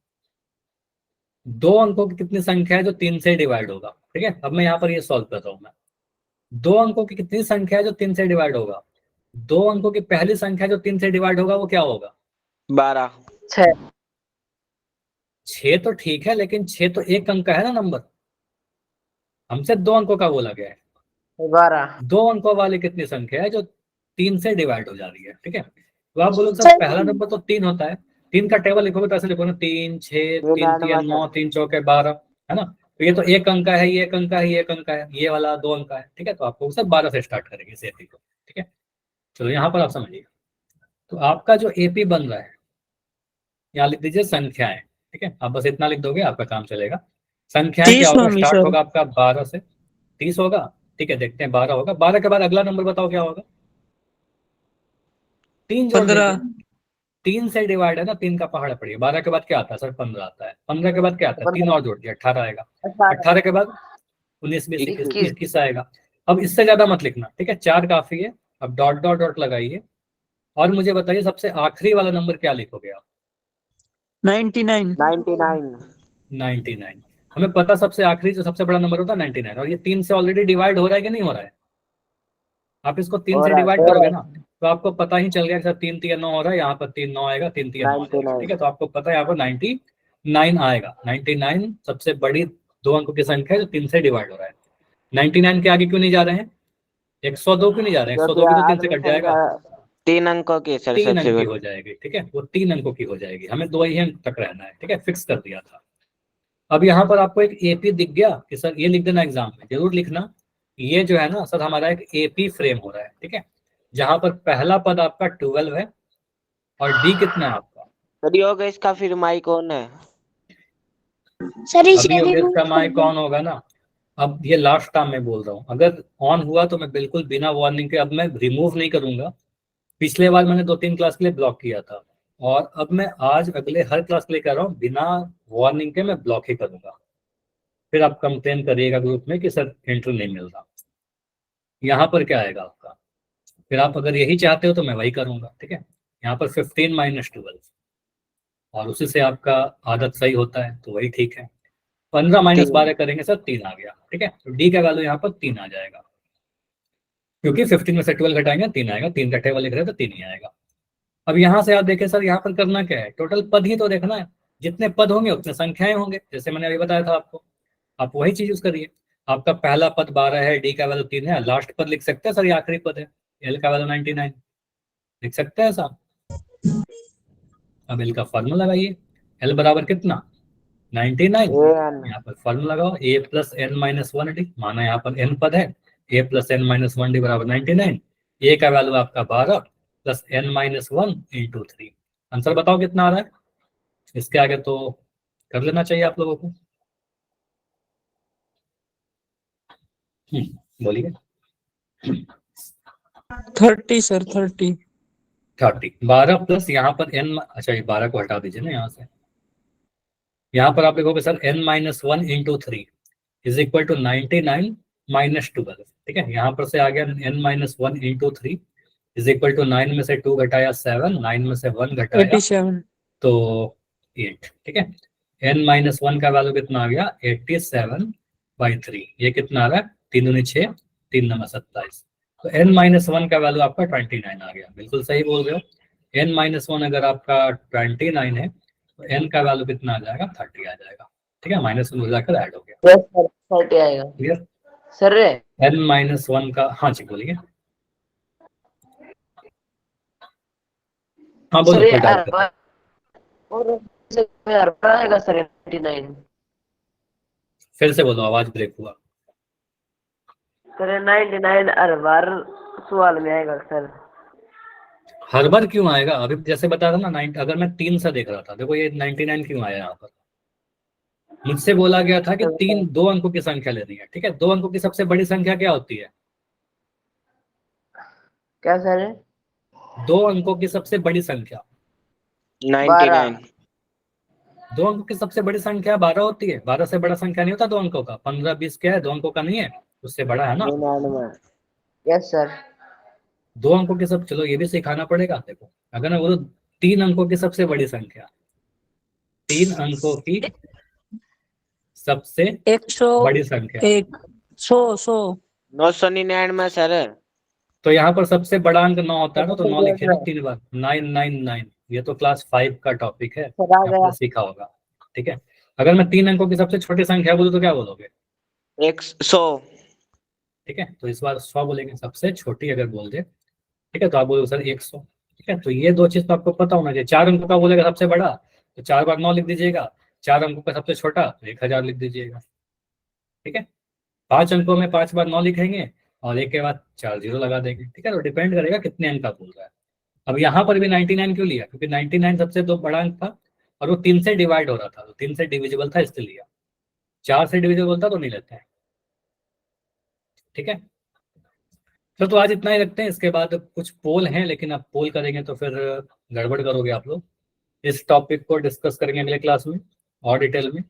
S1: 2 अंकों की कितनी संख्या है जो 3 से डिवाइड होगा, ठीक है। अब मैं यहाँ पर ये सॉल्व कर रहा हूँ मैं। 2 अंकों की कितनी संख्या है जो 3 से डिवाइड होगा? 2 अंकों की पहली संख्या जो 3 से डिवाइड होगा वो क्या होगा?
S2: 12। 6।
S1: 6 तो ठीक है, लेकिन 6 तो एक अंक का है ना नंबर, हमसे 2 अंकों का बोला गया है।
S2: 12।
S1: 2 अंकों वाली कितनी संख्या है जो 3 से डिवाइड हो जा रही है, ठीक है। तो आप बोलो सर पहला नंबर तो 3 होता है, 3 का टेबल लिखोगे तो ऐसे लिखो ना, 3 6 3 3 9 3 चौके 12, है ना। तो ये तो एक अंक का है, ये एक अंक का है, ये एक अंक का है, ये वाला 2 अंक का है, ठीक है। तो आपको सर 12 से स्टार्ट करेंगे इस एपी को, ठीक है। चलो यहाँ पर आप समझिए। तो आपका जो एपी बन रहा है, यहाँ लिख दीजिए संख्याएं, ठीक है। आप बस इतना लिख दोगे आपका काम चलेगा। संख्याएं क्या
S4: 30
S1: होगा,
S4: होंगी
S1: स्टार्ट
S4: सर।
S1: होगा आपका 12 से, 30 होगा, ठीक है। देखते हैं 12 होगा, 12 के बाद अगला नंबर बताओ क्या होगा? 3 जोड़
S4: 15
S1: दीजिए। 3 से डिवाइड है ना, 3 का पहाड़ पड़िए। 12 के बाद क्या आता है सर? 15 आता है। 15 के बाद क्या आता है? 3 और जोड़ दिया, 18 आएगा। 18 के बाद 19 20 21 आएगा। अब इससे ज्यादा मत लिखना, ठीक है, 4 काफी है। अब डॉट डॉट डॉट लगाइए और मुझे बताइए सबसे आखिरी वाला नंबर क्या लिखोगे आप?
S4: 99
S1: 99। हमें पता सबसे आखिरी जो सबसे बड़ा नंबर होता है 99, और ये 3 से ऑलरेडी डिवाइड हो रहा है कि नहीं हो रहा है? आप इसको 3 से डिवाइड करोगे ना, तो आपको पता ही चल गया कि सर 3 3 9 हो रहा है, यहाँ पर 3 9 आएगा, 3 3 9 आ जाएगा, ठीक है। तो आपको पता है यहाँ पर 99 आएगा। 99 सबसे बड़ी 2 अंकों की संख्या है जो 3 से डिवाइड हो रहा है। 99 के आगे क्यों नहीं जा रहे हैं? 102 क्यों नहीं जा रहे हैं? 102 भी तो 3 से कट जाएगा,
S2: 3 अंकों की सर
S1: 3
S2: सबसे
S1: अंक की
S2: बड़ी।
S1: हो जाएगी, ठीक है। वो 3 अंकों की हो जाएगी, हमें 2 ही अंक तक रहना है, ठीक है, फिक्स कर दिया था। अब यहाँ पर आपको एक एपी दिख गया कि सर ये लिख देना, एग्जाम में जरूर लिखना। ये जो है ना सर, हमारा एक एपी फ्रेम हो रहा है, ठीक है, जहां पर पहला पद आपका 12 है और डी कितना है आपका?
S2: सर योगेश का फिर माइक ऑन है।
S5: सर इसे
S1: अभी योगेश
S5: रिमूव
S1: का
S5: कर
S1: माइक
S5: दो।
S1: ऑन होगा ना। अब ये लास्ट टाइम मैं बोल रहा हूँ, अगर ऑन हुआ तो मैं बिल्कुल बिना वार्निंग के अब मैं रिमूव नहीं करूंगा। पिछले बार मैंने 2-3 क्लास के लिए ब्लॉक किया था, और अब मैं आज अगले हर क्लास के लिए कह रहा हूँ बिना वार्निंग के मैं ब्लॉक ही करूंगा। फिर आप कंप्लेन करिएगा ग्रुप में कि सर एंट्री नहीं मिल रहा। यहाँ पर क्या आएगा आपका? फिर आप अगर यही चाहते हो तो मैं वही करूंगा, ठीक है। यहाँ पर 15 - 12, और उसी से आपका आदत सही होता है, तो वही ठीक है। 15 - 12 करेंगे सर, 3 आ गया, ठीक है। तो डी का वैल्यू यहाँ पर 3 आ जाएगा, क्योंकि 15 में से 12 घटाएंगे 3 आएगा, 3 का टेबल लिख रहे हैं तो 3 ही आएगा। अब यहाँ से आप देखें सर, यहाँ पर करना क्या है, टोटल पद ही तो देखना है। जितने पद होंगे उतने संख्याएं होंगे, जैसे मैंने अभी बताया था आपको। आप वही चीज यूज करिए। आपका पहला पद 12 है, डी का वैल्यू 3 है, लास्ट पद लिख सकते हैं सर ये आखिरी पद है, एल का वैल्यू 99। लिख सकते हैं ऐसा। अब एल का फॉर्मूला लगाइए, एल बराबर कितना 99। यहाँ पर फॉर्मूला लगाओ A plus N minus one D, माना यहाँ पर एन पद है, A plus N minus one D बराबर 99। ए का वैल्यू आपका 12 plus N minus one into 3। Answer बताओ कितना आ रहा है। इसके आगे तो कर लेना चाहिए आप लोगों को। बोलिए।
S4: 30 सर 30।
S1: 30 12 प्लस यहाँ पर एन, अच्छा ये 12 को हटा दीजिए ना यहाँ से। यहाँ पर आप लिखोगे sir N minus one into 3 is equal to 99 minus 12। ठीक है, यहाँ पर से आ गया N minus one into 3 is equal to 9 में से 2 घटाया 7, 9 में से 1 घटाया
S4: 87।
S1: तो 8। ठीक है, एन माइनस वन का वैल्यू कितना आ गया 87/3। ये कितना आ रहा है 3 दूनी 6, 3 नंबर 27। तो एन माइनस वन का वैल्यू आपका 29 आ गया। बिल्कुल सही बोल रहे हो। एन माइनस वन अगर आपका 29 है तो एन का वैल्यू कितना आ जाएगा 30 आ जाएगा। ठीक है, माइनस वन जाकर ऐड हो गया।
S2: यस सर 30 आएगा
S1: clear
S2: sir.
S1: N minus one का, हाँ जी बोलिए। हाँ बोलो,
S2: सर
S1: कोई डाउट है?
S2: और आएगा सर 99।
S1: फिर से बोलो, आवाज ब्रेक हुआ।
S2: सर 99 हर बार सवाल में आएगा सर।
S1: हर बार क्यों आएगा? अभी जैसे बता था ना 9, अगर मैं 3 से देख रहा था, देखो ये 99 क्यों आया यहाँ पर। मुझसे बोला गया था कि 3 2 अंकों की संख्या लेनी है। ठीक है, 2 अंकों की सबसे बड़ी संख्या क्या होती है?
S2: क्या सर?
S1: 2 अंकों की सबसे बड़ी संख्या
S2: 99।
S1: 2 अंकों की सबसे बड़ी संख्या 12 होती है। 12 से बड़ा संख्या नहीं होता 2 अंकों का। 15 20 क्या है 2 अंकों का नहीं है, उससे बड़ा है ना।
S2: 99। Yes sir.
S1: 2 अंकों की सब, चलो ये भी सिखाना पड़ेगा। देखो अगर मैं बोलूं 3 अंकों की सबसे बड़ी संख्या, 3 अंकों की सबसे
S4: 100
S1: बड़ी संख्या,
S4: 100
S2: 999 सर।
S1: तो यहाँ पर सबसे बड़ा अंक 9 होता है ना, तो 9 लिखे ना 3 बार। 999। ये तो क्लास 5 का टॉपिक है,
S2: सर आ
S1: आपने
S2: गया।
S1: सीखा होगा। ठीक है, अगर मैं 3 अंकों की सबसे छोटी संख्या बोलूं तो क्या बोलोगे?
S2: 100।
S1: ठीक है, तो इस बार 100 बोलेंगे, सबसे छोटी अगर बोल दे। ठीक है, तो आप बोलोगे सर 100। ठीक है, तो ये 2 चीज तो आपको पता होना चाहिए। 4 अंकों का बोलेगा सबसे बड़ा तो 4 बार 9 लिख दीजिएगा, 4 अंकों का सबसे छोटा तो 1000 लिख दीजिएगा। ठीक है, 5 अंकों में 5 बार 9 लिखेंगे और एक के बाद 4 जीरो लगा देंगे। ठीक है, तो डिपेंड करेगा कितने अंक का बोल रहा है। अब यहाँ पर भी 99 क्यों लिया? क्योंकि 99 सबसे दो बड़ा अंक था और वो 3 से डिवाइड हो रहा था, तो 3 से डिविजिबल था इसलिए लिया। 4 से डिविजिबल था तो नहीं लेते हैं। ठीक है, तो आज इतना ही रखते हैं। इसके बाद कुछ पोल हैं, लेकिन अब पोल करेंगे तो फिर गड़बड़ करोगे आप लोग। इस टॉपिक को डिस्कस करेंगे अगले क्लास में और डिटेल में।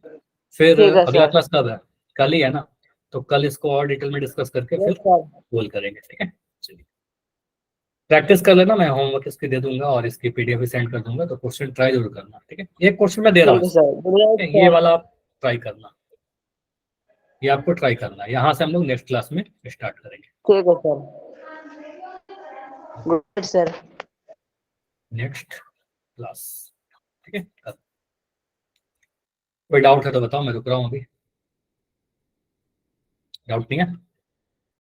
S1: फिर
S2: ठीक है
S1: अगला
S2: सर।
S1: क्लास कब है? कल ही है ना, तो कल इसको और डिटेल में डिस्कस करके
S2: यस
S1: फिर
S2: सर।
S1: पोल करेंगे। ठीक है, चलिए प्रैक्टिस कर लेना। मैं होमवर्क इसकी दे दूंगा और इसकी पीडीएफ भी सेंड कर दूंगा, तो क्वेश्चन ट्राई जरूर करना। ठीक है, एक क्वेश्चन मैं दे रहा
S2: ठीक है
S1: हूँ,
S2: सर।
S1: ठीक है, ये वाला आप ट्राई करना, ये आपको ट्राई करना है। यहाँ से हम लोग नेक्स्ट क्लास में स्टार्ट करेंगे।
S2: ठीक है sir. Good night sir.
S1: Next class. ठीक है, कोई डाउट है तो बताओ, मैं रुक रहा हूँ अभी। डाउट नहीं है?